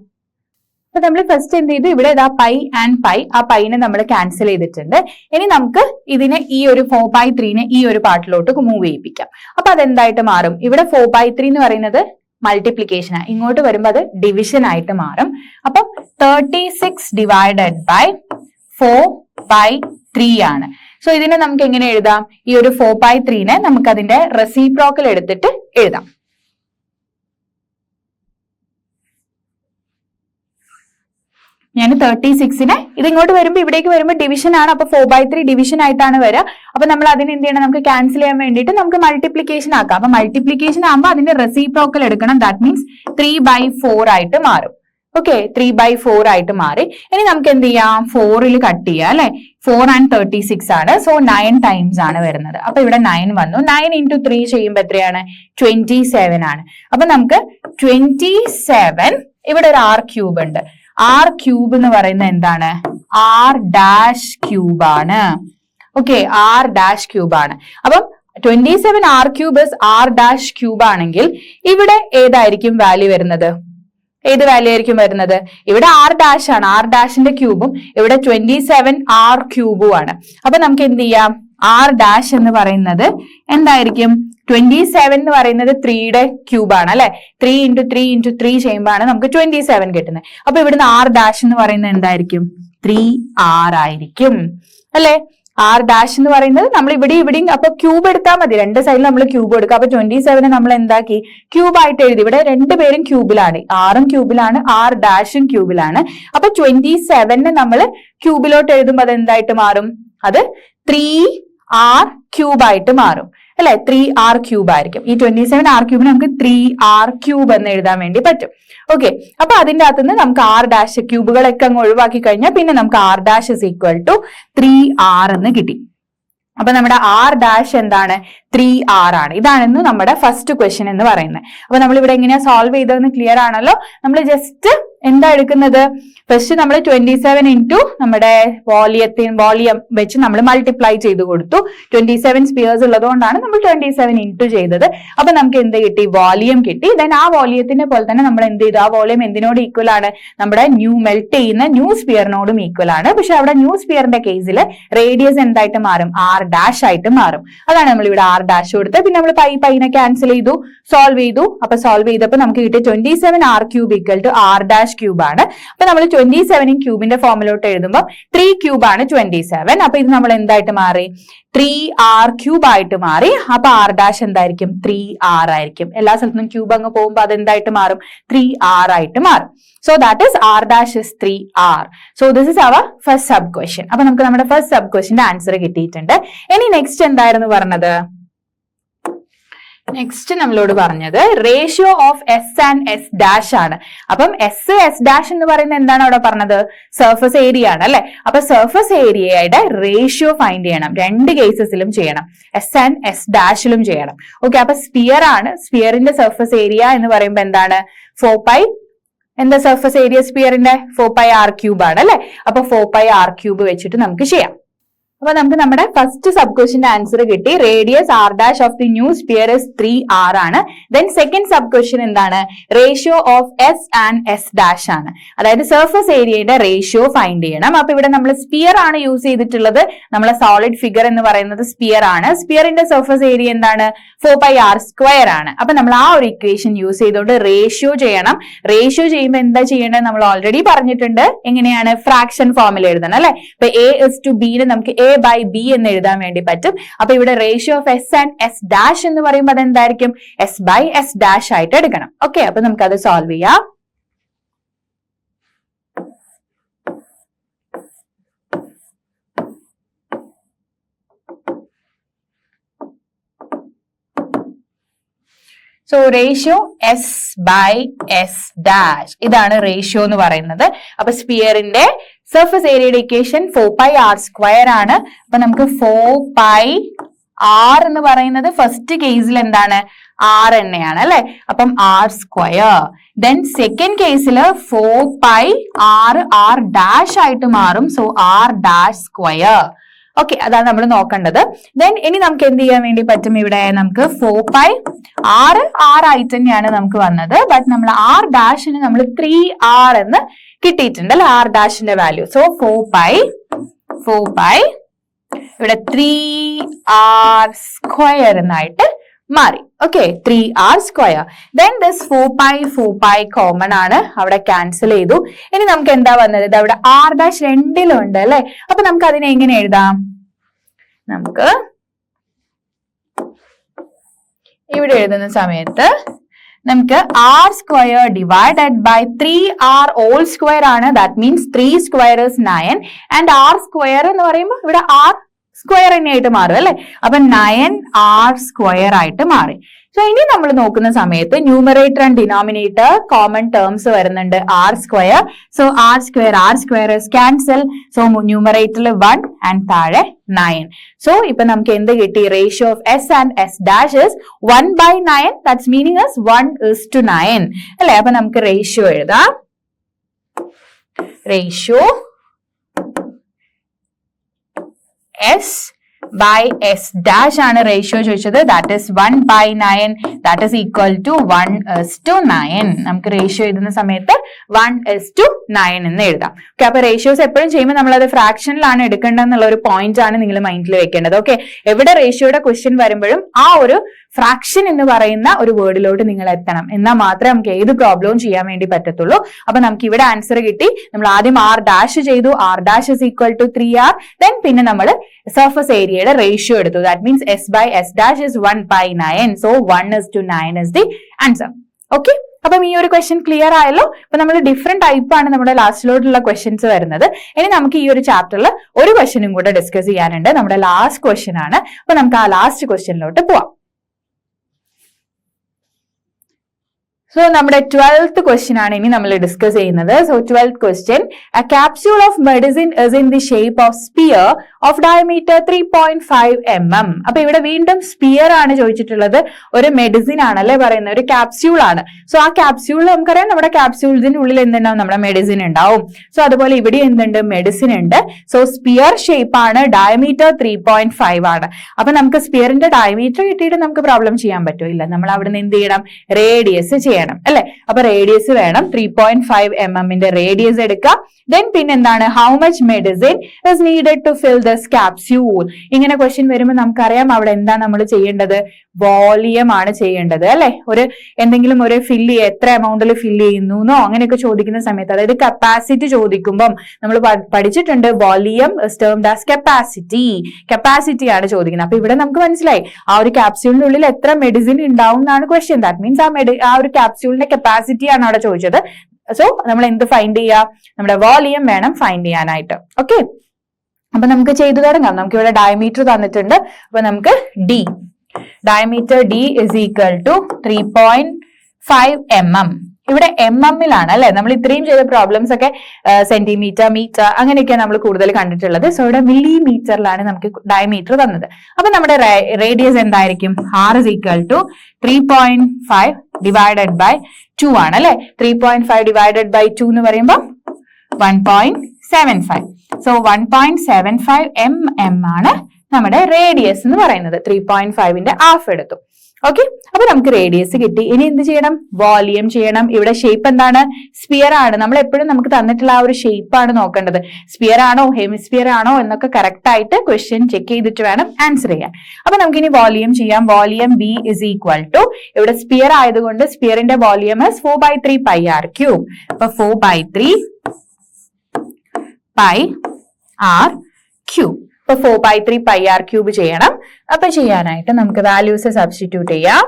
അപ്പൊ നമ്മൾ ഫസ്റ്റ് എന്ത് ചെയ്തു, ഇവിടെ ഇതാ പൈ ആൻഡ് പൈ, ആ പൈനെ നമ്മൾ ക്യാൻസൽ ചെയ്തിട്ടുണ്ട്. ഇനി നമുക്ക് ഇതിനെ ഈ ഒരു 4/3നെ ഈ ഒരു പാർട്ടിലോട്ട് മൂവ് ചെയ്യിപ്പിക്കാം. അപ്പൊ അതെന്തായിട്ട് മാറും, ഇവിടെ 4/3 എന്ന് പറയുന്നത് മൾട്ടിപ്ലിക്കേഷൻ ആണ്, ഇങ്ങോട്ട് വരുമ്പോൾ അത് ഡിവിഷൻ ആയിട്ട് മാറും. അപ്പൊ 36 ഡിവൈഡഡ് ബൈ 4/3 ആണ്. സോ ഇതിനെ നമുക്ക് എങ്ങനെ എഴുതാം, ഈ ഒരു 4/3നെ നമുക്ക് അതിന്റെ റെസിപ്രോക്കൽ എടുത്തിട്ട് എഴുതാം. ഞാൻ 36നെ ഇത് ഇങ്ങോട്ട് വരുമ്പോൾ ഇവിടേക്ക് വരുമ്പോൾ ഡിവിഷൻ ആണ്. അപ്പൊ 4/3 ഡിവിഷൻ ആയിട്ടാണ് വരിക. അപ്പൊ നമ്മൾ അതിന് എന്ത് ചെയ്യണം, നമുക്ക് ക്യാൻസൽ ചെയ്യാൻ വേണ്ടിയിട്ട് നമുക്ക് മൾട്ടിപ്ലിക്കേഷൻ ആക്കാം. അപ്പൊ മൾട്ടിപ്ലിക്കേഷൻ ആകുമ്പോൾ അതിന്റെ റെസിപ്രോക്കൽ എടുക്കണം. ദാറ്റ് മീൻസ് 3/4 ആയിട്ട് മാറും. ഓക്കെ, 3/4 ആയിട്ട് മാറി. ഇനി നമുക്ക് എന്ത് ചെയ്യാം, 4ൽ കട്ട് ചെയ്യാം അല്ലെ. 4 and 36 ആണ്. സോ 9 ടൈംസ് ആണ് വരുന്നത്. അപ്പൊ ഇവിടെ 9 വന്നു. 9 into 3 ചെയ്യുമ്പോൾ എത്രയാണ്, 27 ആണ്. അപ്പൊ നമുക്ക് 27, ഇവിടെ ഒരു r ക്യൂബ് ഉണ്ട്. r ക്യൂബ് എന്ന് പറയുന്നത് എന്താണ്, r' ആണ്. ഓക്കെ, r' ക്യൂബ് ആണ്. അപ്പം 27 r ക്യൂബ് r' ആണെങ്കിൽ ഇവിടെ ഏതായിരിക്കും വാല്യൂ വരുന്നത്, ഏത് വാല്യൂ ആയിരിക്കും വരുന്നത്, ഇവിടെ r' ആണ്, r' ക്യൂബും ഇവിടെ 27 r ക്യൂബും ആണ്. അപ്പൊ നമുക്ക് എന്ത് ചെയ്യാം, r' എന്ന് പറയുന്നത് എന്തായിരിക്കും, 27 എന്ന് പറയുന്നത് 3യുടെ ക്യൂബാണ് അല്ലെ. 3 into 3 into 3 ചെയ്യുമ്പോഴാണ് നമുക്ക് 27 കിട്ടുന്നത്. അപ്പൊ ഇവിടുന്ന് r' എന്ന് പറയുന്നത് എന്തായിരിക്കും, 3r ആയിരിക്കും അല്ലെ. r' എന്ന് പറയുന്നത് നമ്മൾ ഇവിടെയും അപ്പൊ ക്യൂബ് എടുത്താൽ മതി, രണ്ട് സൈഡിൽ നമ്മൾ ക്യൂബ് എടുക്കുക. അപ്പൊ 27 നമ്മൾ എന്താക്കി, ക്യൂബ് ആയിട്ട് എഴുതി. ഇവിടെ രണ്ടുപേരും ക്യൂബിലാണ്, r-ഉം ക്യൂബിലാണ്, r' ക്യൂബിലാണ്. അപ്പൊ 27 നമ്മൾ ക്യൂബിലോട്ട് എഴുതുമ്പോൾ അത് എന്തായിട്ട് മാറും, അത് 3r ക്യൂബ് ആയിട്ട് മാറും അല്ലെ. 3r ക്യൂബ് ആയിരിക്കും. ഈ 27 r ക്യൂബിന് നമുക്ക് 3r ക്യൂബ് എന്ന് എഴുതാൻ വേണ്ടി പറ്റും. ഓക്കെ, അപ്പൊ അതിന്റെ അകത്തുനിന്ന് നമുക്ക് r' ക്യൂബുകളൊക്കെ അങ്ങ് ഒഴിവാക്കി കഴിഞ്ഞാൽ പിന്നെ നമുക്ക് r' is equal to 3r എന്ന് കിട്ടി. അപ്പൊ നമ്മുടെ r' എന്താണ്, 3r ആണ്. ഇതാണെന്ന് നമ്മുടെ ഫസ്റ്റ് ക്വസ്റ്റ്യൻ എന്ന് പറയുന്നത്. അപ്പൊ നമ്മൾ ഇവിടെ എങ്ങനെയാ സോൾവ് ചെയ്തതെന്ന് ക്ലിയർ ആണല്ലോ. നമ്മൾ ജസ്റ്റ് എന്താ എടുക്കുന്നത്, ഫസ്റ്റ് നമ്മൾ 27 into നമ്മുടെ വോളിയം വെച്ച് നമ്മൾ മൾട്ടിപ്ലൈ ചെയ്ത് കൊടുത്തു. 27 സ്പിയേഴ്സ് ഉള്ളതുകൊണ്ടാണ് നമ്മൾ 27 into ചെയ്തത്. അപ്പൊ നമുക്ക് എന്ത് കിട്ടി, വോളിയം കിട്ടി. ദെൻ ആ വോളിയത്തിന്റെ പോലെ തന്നെ നമ്മൾ എന്ത് ചെയ്തു, ആ വോളിയം എന്തിനോട് ഈക്വൽ ആണ്, നമ്മുടെ മെൽറ്റ് ചെയ്യുന്ന ന്യൂ സ്പിയറിനോടും ഈക്വൽ ആണ്. പക്ഷെ അവിടെ ന്യൂ സ്പിയറിന്റെ കേസിൽ റേഡിയസ് എന്തായിട്ട് മാറും, r' ആയിട്ട് മാറും. അതാണ് നമ്മൾ ഇവിടെ r' കൊടുത്തത്. പിന്നെ നമ്മൾ പൈനെ ക്യാൻസൽ ചെയ്തു, സോൾവ് ചെയ്തു. അപ്പൊ സോൾവ് ചെയ്തപ്പോൾ നമുക്ക് കിട്ടിയ 27 r cube equal to r' cube ആണ്. അപ്പൊ നമ്മൾ 27 ക്യൂബിന്റെ ഫോമിലോട്ട് എഴുതുമ്പോൾ 3 ക്യൂബ് ആണ് 27. അപ്പൊ ഇത് നമ്മൾ എന്തായിട്ട് മാറി, 3r ക്യൂബ് ആയിട്ട് മാറി. അപ്പൊ r' എന്തായിരിക്കും, 3r ആയിരിക്കും. എല്ലാ സ്ഥലത്തും ക്യൂബ് അങ്ങ് പോകുമ്പോൾ അത് എന്തായിട്ട് മാറും, 3r ആയിട്ട് മാറും. So that is r' is 3r. So this is our first sub question. അപ്പൊ നമുക്ക് നമ്മുടെ ഫസ്റ്റ് സബ് ക്വസ്റ്റ്യന്റെ ആൻസർ കിട്ടിയിട്ടുണ്ട്. ഇനി നെക്സ്റ്റ് എന്തായിരുന്നു പറഞ്ഞത്, നെക്സ്റ്റ് നമ്മളോട് പറഞ്ഞത് ratio of S and S dash ആണ്. അപ്പം എസ് ഡാഷ് എന്ന് പറയുന്നത് എന്താണ് അവിടെ പറഞ്ഞത്, സർഫസ് ഏരിയ ആണ് അല്ലെ. അപ്പൊ സർഫസ് ഏരിയയുടെ റേഷ്യോ ഫൈൻഡ് ചെയ്യണം. രണ്ട് കേസസിലും ചെയ്യണം, എസ് ആൻഡ് എസ് ഡാഷിലും ചെയ്യണം. ഓക്കെ, അപ്പൊ സ്പിയർ ആണ്. സ്പിയറിന്റെ സർഫസ് ഏരിയ എന്ന് പറയുമ്പോൾ എന്താണ്, 4π, എന്താ സർഫസ് ഏരിയ സ്പിയറിന്റെ 4πr ക്യൂബ് ആണ് അല്ലെ. അപ്പൊ 4πr ക്യൂബ് വെച്ചിട്ട് നമുക്ക് ചെയ്യാം. അപ്പൊ നമുക്ക് നമ്മുടെ ഫസ്റ്റ് സബ് ക്വസ്റ്റ്യന്റെ ആൻസർ കിട്ടി. Radius r' of the new sphere is 3r ആണ്. ദെൻ സെക്കൻഡ് സബ് ക്വസ്റ്റ്യൻ എന്താണ്, ratio of S and S dash ആണ്. അതായത് സർഫസ് ഏരിയയുടെ റേഷ്യോ ഫൈൻഡ് ചെയ്യണം. അപ്പൊ ഇവിടെ നമ്മൾ സ്പിയർ ആണ് യൂസ് ചെയ്തിട്ടുള്ളത്. നമ്മളെ സോളിഡ് ഫിഗർ എന്ന് പറയുന്നത് സ്പിയർ ആണ്. സ്പിയറിന്റെ സർഫസ് ഏരിയ എന്താണ്, 4πr² ആണ്. അപ്പൊ നമ്മൾ ആ ഒരു ഇക്വേഷൻ യൂസ് ചെയ്തുകൊണ്ട് റേഷ്യോ ചെയ്യണം. റേഷ്യോ ചെയ്യുമ്പോൾ എന്താ ചെയ്യേണ്ടത് നമ്മൾ ഓൾറെഡി പറഞ്ഞിട്ടുണ്ട്. എങ്ങനെയാണ്, ഫ്രാക്ഷൻ ഫോമിൽ എഴുതണം അല്ലെ. ഇപ്പൊ a:b നമുക്ക് a/b എന്ന് എഴുതാൻ വേണ്ടി പറ്റും. അപ്പൊ ഇവിടെ ratio of S and S dash എന്ന് പറയുമ്പോൾ അതെന്തായിരിക്കും, s/s' ആയിട്ട് എടുക്കണം. ഓക്കെ, അപ്പൊ നമുക്ക് അത് സോൾവ് ചെയ്യാം. സോ റേഷ്യോ s/s', ഇതാണ് റേഷ്യോ എന്ന് പറയുന്നത്. അപ്പൊ സ്പിയറിന്റെ സർഫസ് ഏരിയയുടെ ഇക്വേഷൻ 4πr² ആണ്. അപ്പൊ നമുക്ക് 4πr എന്ന് പറയുന്നത് ഫസ്റ്റ് കേസിൽ എന്താണ്, r തന്നെയാണ് അല്ലെ. അപ്പം r². ദെൻ സെക്കൻഡ് കേസിൽ 4πr ആയിട്ട് മാറും. So r'². ഓക്കെ, അതാണ് നമ്മൾ നോക്കേണ്ടത്. ദെൻ ഇനി നമുക്ക് എന്ത് ചെയ്യാൻ വേണ്ടി പറ്റും, ഇവിടെ നമുക്ക് 4π r ആയിട്ട് തന്നെയാണ് നമുക്ക് വന്നത്. ബട്ട് നമ്മൾ r' നമ്മൾ 3r എന്ന് കിട്ടിയിട്ടുണ്ട് അല്ലെ, r' വാല്യൂ. സോ 4π ഇവിടെ 3r² എന്നായിട്ട് മാറി. Okay, 3r². Then this 4π common ആണ്, അവിടെ ക്യാൻസൽ ചെയ്തു. ഇനി നമുക്ക് എന്താ വന്നത്, ഇത് അവിടെ r' രണ്ടിലും ഉണ്ട് അല്ലെ. അപ്പൊ നമുക്ക് അതിനെ എങ്ങനെ എഴുതാം, നമുക്ക് ഇവിടെ എഴുതുന്ന സമയത്ത് നമുക്ക് r square divided by 3r whole square ആണ്. That means 3 square is 9 and r square എന്ന് പറയുമ്പോൾ ഇവിടെ r സ്ക്വയർ തന്നെയായിട്ട് മാറും അല്ലെ. അപ്പൊ 9r square ആയിട്ട് മാറി. സോ ഇനി നമ്മൾ നോക്കുന്ന സമയത്ത് numerator and denominator common terms വരുന്നുണ്ട് r square. So r square is cancel. So ന്യൂമറേറ്ററിൽ 1 ആൻഡ് താഴെ 9. സോ ഇപ്പൊ നമുക്ക് എന്ത് കിട്ടി? റേഷ്യോ ഓഫ് s ആൻഡ് s dash is 1/9. That's meaning is 1:9 അല്ലെ. അപ്പൊ നമുക്ക് റേഷ്യോ എഴുതാം. Ratio s by s dash ആണ് റേഷ്യോ ചോദിച്ചത്. That is 1/9. That is equal to 1:9. നമുക്ക് റേഷ്യോ എഴുതുന്ന സമയത്ത് 1:9 എന്ന് എഴുതാം. ഓക്കെ, അപ്പൊ റേഷ്യോസ് എപ്പോഴും ചെയ്യുമ്പോൾ നമ്മൾ അത് ഫ്രാക്ഷനിലാണ് എടുക്കേണ്ടതെന്നുള്ള ഒരു പോയിന്റ് ആണ് നിങ്ങൾ മൈൻഡിൽ വെക്കേണ്ടത്. ഓക്കെ, എവിടെ റേഷ്യോയുടെ ക്വസ്റ്റ്യൻ വരുമ്പോഴും ആ ഒരു ഫ്രാക്ഷൻ എന്ന് പറയുന്ന ഒരു വേർഡിലോട്ട് നിങ്ങൾ എത്തണം. എന്നാൽ മാത്രമേ നമുക്ക് ഏത് പ്രോബ്ലവും ചെയ്യാൻ വേണ്ടി പറ്റത്തുള്ളൂ. അപ്പൊ നമുക്ക് ഇവിടെ ആൻസർ കിട്ടി. നമ്മൾ ആദ്യം r dash ചെയ്തു. r dash is equal to 3r. then പിന്നെ നമ്മൾ സർഫസ് ഏരിയയുടെ റേഷ്യോ എടുത്തു. That means s by s dash is 1/9. So 1:9 is the answer. Okay, അപ്പം ഈ ഒരു ക്വസ്റ്റ്യൻ ക്ലിയർ ആയല്ലോ. അപ്പൊ നമ്മൾ ഡിഫറെന്റ് ടൈപ്പ് ആണ് നമ്മുടെ ലാസ്റ്റിലോട്ടുള്ള ക്വസ്റ്റ്യൻസ് വരുന്നത്. ഇനി നമുക്ക് ഈ ഒരു ചാപ്റ്ററിൽ ഒരു ക്വസ്റ്റ്യനും കൂടെ ഡിസ്കസ് ചെയ്യാനുണ്ട്. നമ്മുടെ ലാസ്റ്റ് ക്വസ്റ്റ്യൻ ആണ്. അപ്പൊ നമുക്ക് ആ ലാസ്റ്റ് ക്വസ്റ്റ്യനിലോട്ട് പോവാം. സോ നമ്മുടെ 12th ക്വസ്റ്റ്യൻ ആണ് ഇനി നമ്മൾ ഡിസ്കസ് ചെയ്യുന്നത്. So 12th question, a capsule of medicine is in the shape of sphere of diameter 3.5 mm. അപ്പൊ ഇവിടെ വീണ്ടും സ്പിയർ ആണ് ചോദിച്ചിട്ടുള്ളത്. ഒരു മെഡിസിൻ ആണല്ലേ പറയുന്നത്, ഒരു ക്യാപ്സ്യൂൾ ആണ്. സോ ആ ക്യാപ്സ്യൂൾ നമുക്കറിയാം, നമ്മുടെ ക്യാപ്സ്യൂൾസിന്റെ ഉള്ളിൽ എന്തുണ്ടാവും? നമ്മുടെ മെഡിസിൻ ഉണ്ടാവും. സോ അതുപോലെ ഇവിടെ എന്തുണ്ട്? മെഡിസിൻ ഉണ്ട്. സോ സ്പിയർ ഷേപ്പ് ആണ്, ഡയമീറ്റർ 3.5 ആണ്. അപ്പൊ നമുക്ക് സ്പിയറിന്റെ ഡയമീറ്റർ കിട്ടിയിട്ട് നമുക്ക് പ്രോബ്ലം ചെയ്യാൻ പറ്റില്ല. നമ്മൾ അവിടെ നിന്ന് എന്ത് ചെയ്യണം? റേഡിയസ് ചെയ്യണം അല്ലെ. അപ്പൊ റേഡിയസ് വേണം. 3.5 mm റേഡിയസ് എടുക്കാം. ദെൻ പിന്നെന്താണ്? How much medicine is needed to fill this capsule. ഇങ്ങനെ ക്വസ്റ്റ്യൻ വരുമ്പോൾ നമുക്കറിയാം അവിടെ എന്താ നമ്മൾ ചെയ്യേണ്ടത്? വോളിയം ആണ് ചെയ്യേണ്ടത് അല്ലെ. ഒരു എന്തെങ്കിലും ഒരു ഫില്ല് എത്ര എമൗണ്ടിൽ ഫില്ല് ചെയ്യുന്നു അങ്ങനെയൊക്കെ ചോദിക്കുന്ന സമയത്ത്, അതായത് കപ്പാസിറ്റി ചോദിക്കുമ്പോൾ നമ്മൾ പഠിച്ചിട്ടുണ്ട് volume is termed as capacity. Capacity ആണ് ചോദിക്കുന്നത്. അപ്പൊ ഇവിടെ നമുക്ക് മനസ്സിലായി ആ ഒരു ക്യാപ്സ്യൂളിന്റെ ഉള്ളിൽ എത്ര മെഡിസിൻ ഉണ്ടാവും എന്നാണ് ക്വസ്റ്റ്യൻ. ദാറ്റ് മീൻസ് ആ ഒരു ക്യാപ്സ്യൂളിന്റെ കപ്പാസിറ്റി ആണ് അവിടെ ചോദിച്ചത്. സോ നമ്മൾ എന്ത് ഫൈൻഡ് ചെയ്യാം? നമ്മുടെ വോളിയം വേണം ഫൈൻഡ് ചെയ്യാനായിട്ട്. ഓക്കെ, അപ്പൊ നമുക്ക് ചെയ്തു തുടങ്ങാം. നമുക്ക് ഇവിടെ ഡയമീറ്റർ തന്നിട്ടുണ്ട്. അപ്പൊ നമുക്ക് diameter d is equal to 3.5 mm. ഇവിടെ mm-ലാണ് അല്ലെ. നമ്മൾ ഇത്രയും ചെയ്ത പ്രോബ്ലംസ് ഒക്കെ സെന്റിമീറ്റർ, മീറ്റർ അങ്ങനെയൊക്കെയാണ് നമ്മൾ കൂടുതൽ കണ്ടിട്ടുള്ളത്. സോ ഇവിടെ മില്ലിമീറ്ററിലാണ് നമുക്ക് ഡയമീറ്റർ തന്നത്. അപ്പൊ നമ്മുടെ റേഡിയസ് എന്തായിരിക്കും? r is equal to 3.5 divided by 2 ആണ് അല്ലെ. 3.5 divided by 2 എന്ന് പറയുമ്പോൾ 1.75. സോ 1.75 mm ആണ് നമ്മുടെ റേഡിയസ് എന്ന് പറയുന്നത്. 3.5ന്റെ ഹാഫ് എടുത്തു. ഓക്കെ, അപ്പൊ നമുക്ക് റേഡിയസ് കിട്ടി. ഇനി എന്ത് ചെയ്യണം? വോളിയം ചെയ്യണം. ഇവിടെ ഷേപ്പ് എന്താണ്? സ്പിയർ ആണ്. നമ്മൾ എപ്പോഴും നമുക്ക് തന്നിട്ടുള്ള ആ ഒരു ഷേപ്പ് ആണ് നോക്കേണ്ടത്. സ്പിയർ ആണോ ഹെമിസ്പിയർ ആണോ എന്നൊക്കെ കറക്റ്റ് ആയിട്ട് ക്വസ്റ്റ്യൻ ചെക്ക് ചെയ്തിട്ട് വേണം ആൻസർ ചെയ്യാൻ. അപ്പൊ നമുക്ക് ഇനി വോളിയം ചെയ്യാം. Volume v is equal to, ഇവിടെ സ്പിയർ ആയതുകൊണ്ട് സ്പിയറിന്റെ വോളിയം 4/3 πr³. അപ്പൊ 4/3 πr³. ഇപ്പൊ 4/3 πr³ ചെയ്യണം. അപ്പൊ ചെയ്യാനായിട്ട് നമുക്ക് വാല്യൂസ് സബ്സ്റ്റിറ്റ്യൂട്ട് ചെയ്യാം.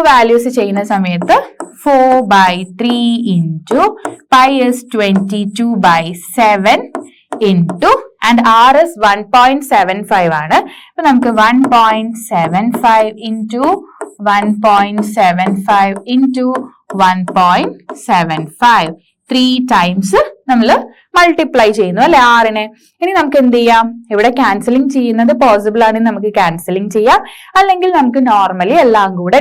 വാല്യൂസ് ചെയ്യുന്ന സമയത്ത് 4/3 into pi is 22/7 into and r is 1.75 ആണ്. അപ്പൊ നമുക്ക് 1.75 ഇൻറ്റു 1.75 ഇൻറ്റു 1.75 3 ടൈംസ് നമ്മൾ മൾട്ടിപ്ലൈ ചെയ്യുന്നു അല്ലെ ആറിനെ. ഇനി നമുക്ക് എന്ത് ചെയ്യാം? ഇവിടെ ക്യാൻസലിംഗ് ചെയ്യുന്നത് പോസിബിൾ ആണെങ്കിൽ നമുക്ക് ക്യാൻസലിംഗ് ചെയ്യാം, അല്ലെങ്കിൽ നമുക്ക് നോർമലി എല്ലാം കൂടെ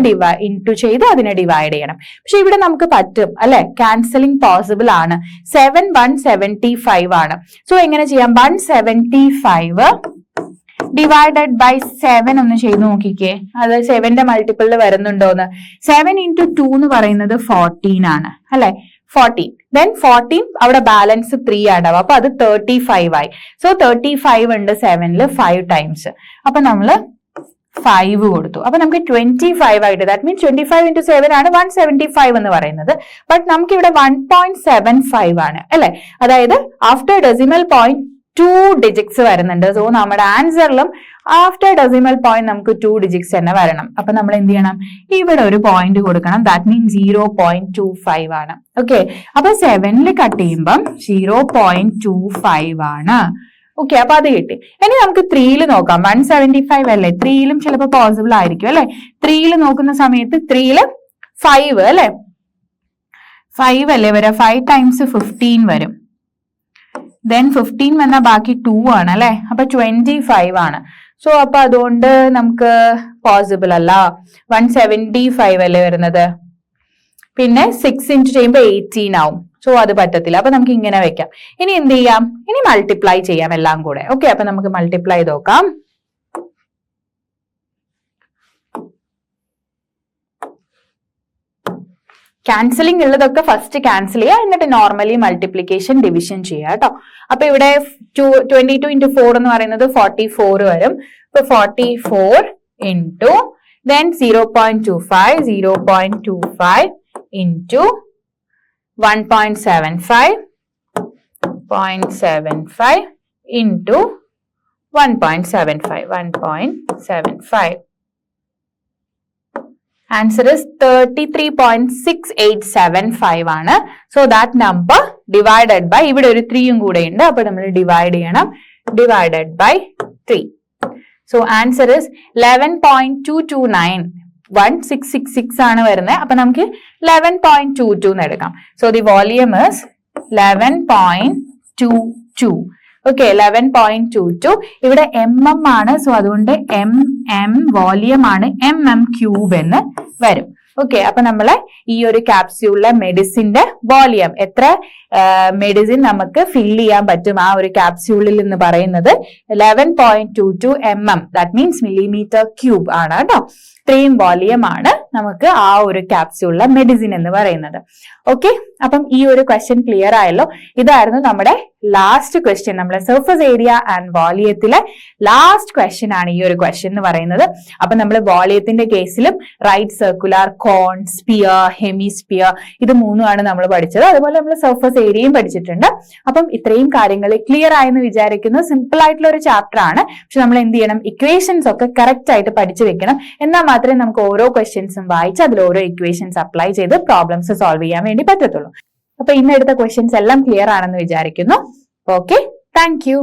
ഇൻറ്റു ചെയ്ത് അതിനെ ഡിവൈഡ് ചെയ്യണം. പക്ഷെ ഇവിടെ നമുക്ക് പറ്റും അല്ലെ, ക്യാൻസലിംഗ് പോസിബിൾ ആണ്. 7 175 ആണ്. സോ എങ്ങനെ ചെയ്യാം? 175 ഡിവൈഡഡ് ബൈ 7 ഒന്ന് ചെയ്ത് നോക്കിക്കേ, അത് 7ന്റെ മൾട്ടിപ്പിളിൽ വരുന്നുണ്ടോന്ന്. 7 ഇൻറ്റു 2 എന്ന് പറയുന്നത് 14 ആണ് അല്ലെ. 14 then 14 അവിടെ ബാലൻസ് 3 ആണ്ടാവും. അപ്പൊ അത് 35 ആയി. സോ 35 ഉണ്ട് 7ൽ 5 ടൈംസ്. അപ്പൊ നമ്മള് 5 കൊടുത്തു. അപ്പൊ നമുക്ക് 25 ആയിട്ട്, ദാറ്റ് മീൻസ് 25 ഇൻറ്റു 7 ആണ് 175 എന്ന് പറയുന്നത്. ബട്ട് നമുക്ക് ഇവിടെ 1.75 ആണ് അല്ലെ. അതായത് ആഫ്റ്റർ ഡെസിമൽ പോയിന്റ് 2 ഡിജിറ്റ്സ് വരുന്നുണ്ട്. സോ നമ്മുടെ ആൻസറിലും ആഫ്റ്റർ ഡെസിമൽ പോയിന്റ് നമുക്ക് 2 ഡിജിറ്റ്സ് തന്നെ വരണം. അപ്പൊ നമ്മൾ എന്ത് ചെയ്യണം, ഇവിടെ ഒരു പോയിന്റ് കൊടുക്കണം. ദാറ്റ് മീൻസ് 0.25 ആണ്. ഓക്കെ, അപ്പൊ 7ൽ കട്ട് ചെയ്യുമ്പം 0.25 ആണ്. ഓക്കെ, അപ്പൊ അത് കിട്ടി. ഇനി നമുക്ക് 3ൽ നോക്കാം. 175 അല്ലേ, 3ലും ചിലപ്പോൾ പോസിബിൾ ആയിരിക്കും അല്ലെ. 3ൽ നോക്കുന്ന സമയത്ത് 3ൽ 5 അല്ലെ, 5 അല്ലേ വരാം, 5 times 15 വരും. ദെൻ 15 വന്നാൽ ബാക്കി 2 ആണ് അല്ലെ, അപ്പൊ 25 ആണ്. സോ അപ്പൊ അതുകൊണ്ട് നമുക്ക് പോസിബിൾ അല്ല. 175 അല്ലേ വരുന്നത്, പിന്നെ 6 ഇൻറ്റു ചെയ്യുമ്പോൾ 18 ആവും. സോ അത് പറ്റത്തില്ല. അപ്പൊ നമുക്ക് ഇങ്ങനെ വെക്കാം. ഇനി എന്ത് ചെയ്യാം, ഇനി മൾട്ടിപ്ലൈ ചെയ്യാം എല്ലാം കൂടെ. ഓക്കെ, അപ്പൊ നമുക്ക് മൾട്ടിപ്ലൈ ചെയ്ത് നോക്കാം. ക്യാൻസലിംഗ് ഉള്ളതൊക്കെ ഫസ്റ്റ് ക്യാൻസൽ ചെയ്യുക, എന്നിട്ട് നോർമലി മൾട്ടിപ്ലിക്കേഷൻ ഡിവിഷൻ ചെയ്യുക കേട്ടോ. അപ്പൊ ഇവിടെ 22 ഇൻറ്റു 4 എന്ന് പറയുന്നത് 44 വരും. ഇപ്പൊ 44 into then 0.25 0.25 into 1.75 0.75 into 1.75 1.75. Answer is 33.6875 ആണ്. So that number divided by, ഇവിടെ ഒരു 3യും കൂടെ ഉണ്ട്, അപ്പൊ നമ്മൾ ഡിവൈഡ് ചെയ്യണം, divided by 3. So answer is 11.229. 1666 ആണ് വരുന്നത്. അപ്പൊ നമുക്ക് 11.22 എന്ന് എടുക്കാം. So the volume is 11.22. Okay, 11.22. ഇവിടെ ആണ്. സോ അതുകൊണ്ട് വോളിയം ആണ്, ക്യൂബ് എന്ന് വരും. ഓക്കെ, അപ്പൊ നമ്മള് ഈ ഒരു ക്യാപ്സ്യൂളിലെ മെഡിസിന്റെ വോളിയം, എത്ര മെഡിസിൻ നമുക്ക് ഫിൽ ചെയ്യാൻ പറ്റും ആ ഒരു ക്യാപ്സ്യൂളിൽ എന്ന് പറയുന്നത് 11.22 mm. That means millimetre cube ആണ് കേട്ടോ. ഇത്രയും വോളിയം ആണ് നമുക്ക് ആ ഒരു ക്യാപ്സ്യൂളിലെ മെഡിസിൻ എന്ന് പറയുന്നത്. ഓക്കെ, അപ്പം ഈ ഒരു ക്വസ്റ്റ്യൻ ക്ലിയർ ആയല്ലോ. ഇതായിരുന്നു നമ്മുടെ ലാസ്റ്റ് ക്വസ്റ്റ്യൻ. നമ്മുടെ സർഫസ് ഏരിയ ആൻഡ് വോളിയത്തിലെ ലാസ്റ്റ് ക്വസ്റ്റ്യൻ ആണ് ഈ ഒരു ക്വസ്റ്റ്യൻ എന്ന് പറയുന്നത്. അപ്പൊ നമ്മൾ വോളിയത്തിന്റെ കേസിലും റൈറ്റ് സർക്കുലർ, കോൺ, സ്പിയർ, ഹെമിസ്പിയർ, ഇത് മൂന്നുമാണ് നമ്മൾ പഠിച്ചത്. അതുപോലെ നമ്മൾ സർഫസ് ഏരിയയും പഠിച്ചിട്ടുണ്ട്. അപ്പം ഇത്രയും കാര്യങ്ങൾ ക്ലിയർ ആയെന്ന് വിചാരിക്കുന്നു. സിമ്പിൾ ആയിട്ടുള്ള ഒരു ചാപ്റ്റർ ആണ്. പക്ഷെ നമ്മൾ എന്ത് ചെയ്യണം, ഇക്വേഷൻസ് ഒക്കെ കറക്റ്റ് ആയിട്ട് പഠിച്ചു വെക്കണം. എന്നാൽ മാത്രമേ നമുക്ക് ഓരോ ക്വസ്റ്റ്യൻസും വായിച്ച് അതിൽ ഓരോ ഇക്വേഷൻസ് അപ്ലൈ ചെയ്ത് പ്രോബ്ലംസ് സോൾവ് ചെയ്യാൻ വേണ്ടി പറ്റത്തുള്ളൂ. അപ്പൊ ഇന്ന് എടുത്ത ക്വസ്റ്റ്യൻസ് എല്ലാം ക്ലിയർ ആണെന്ന് വിചാരിക്കുന്നു. Okay, thank you.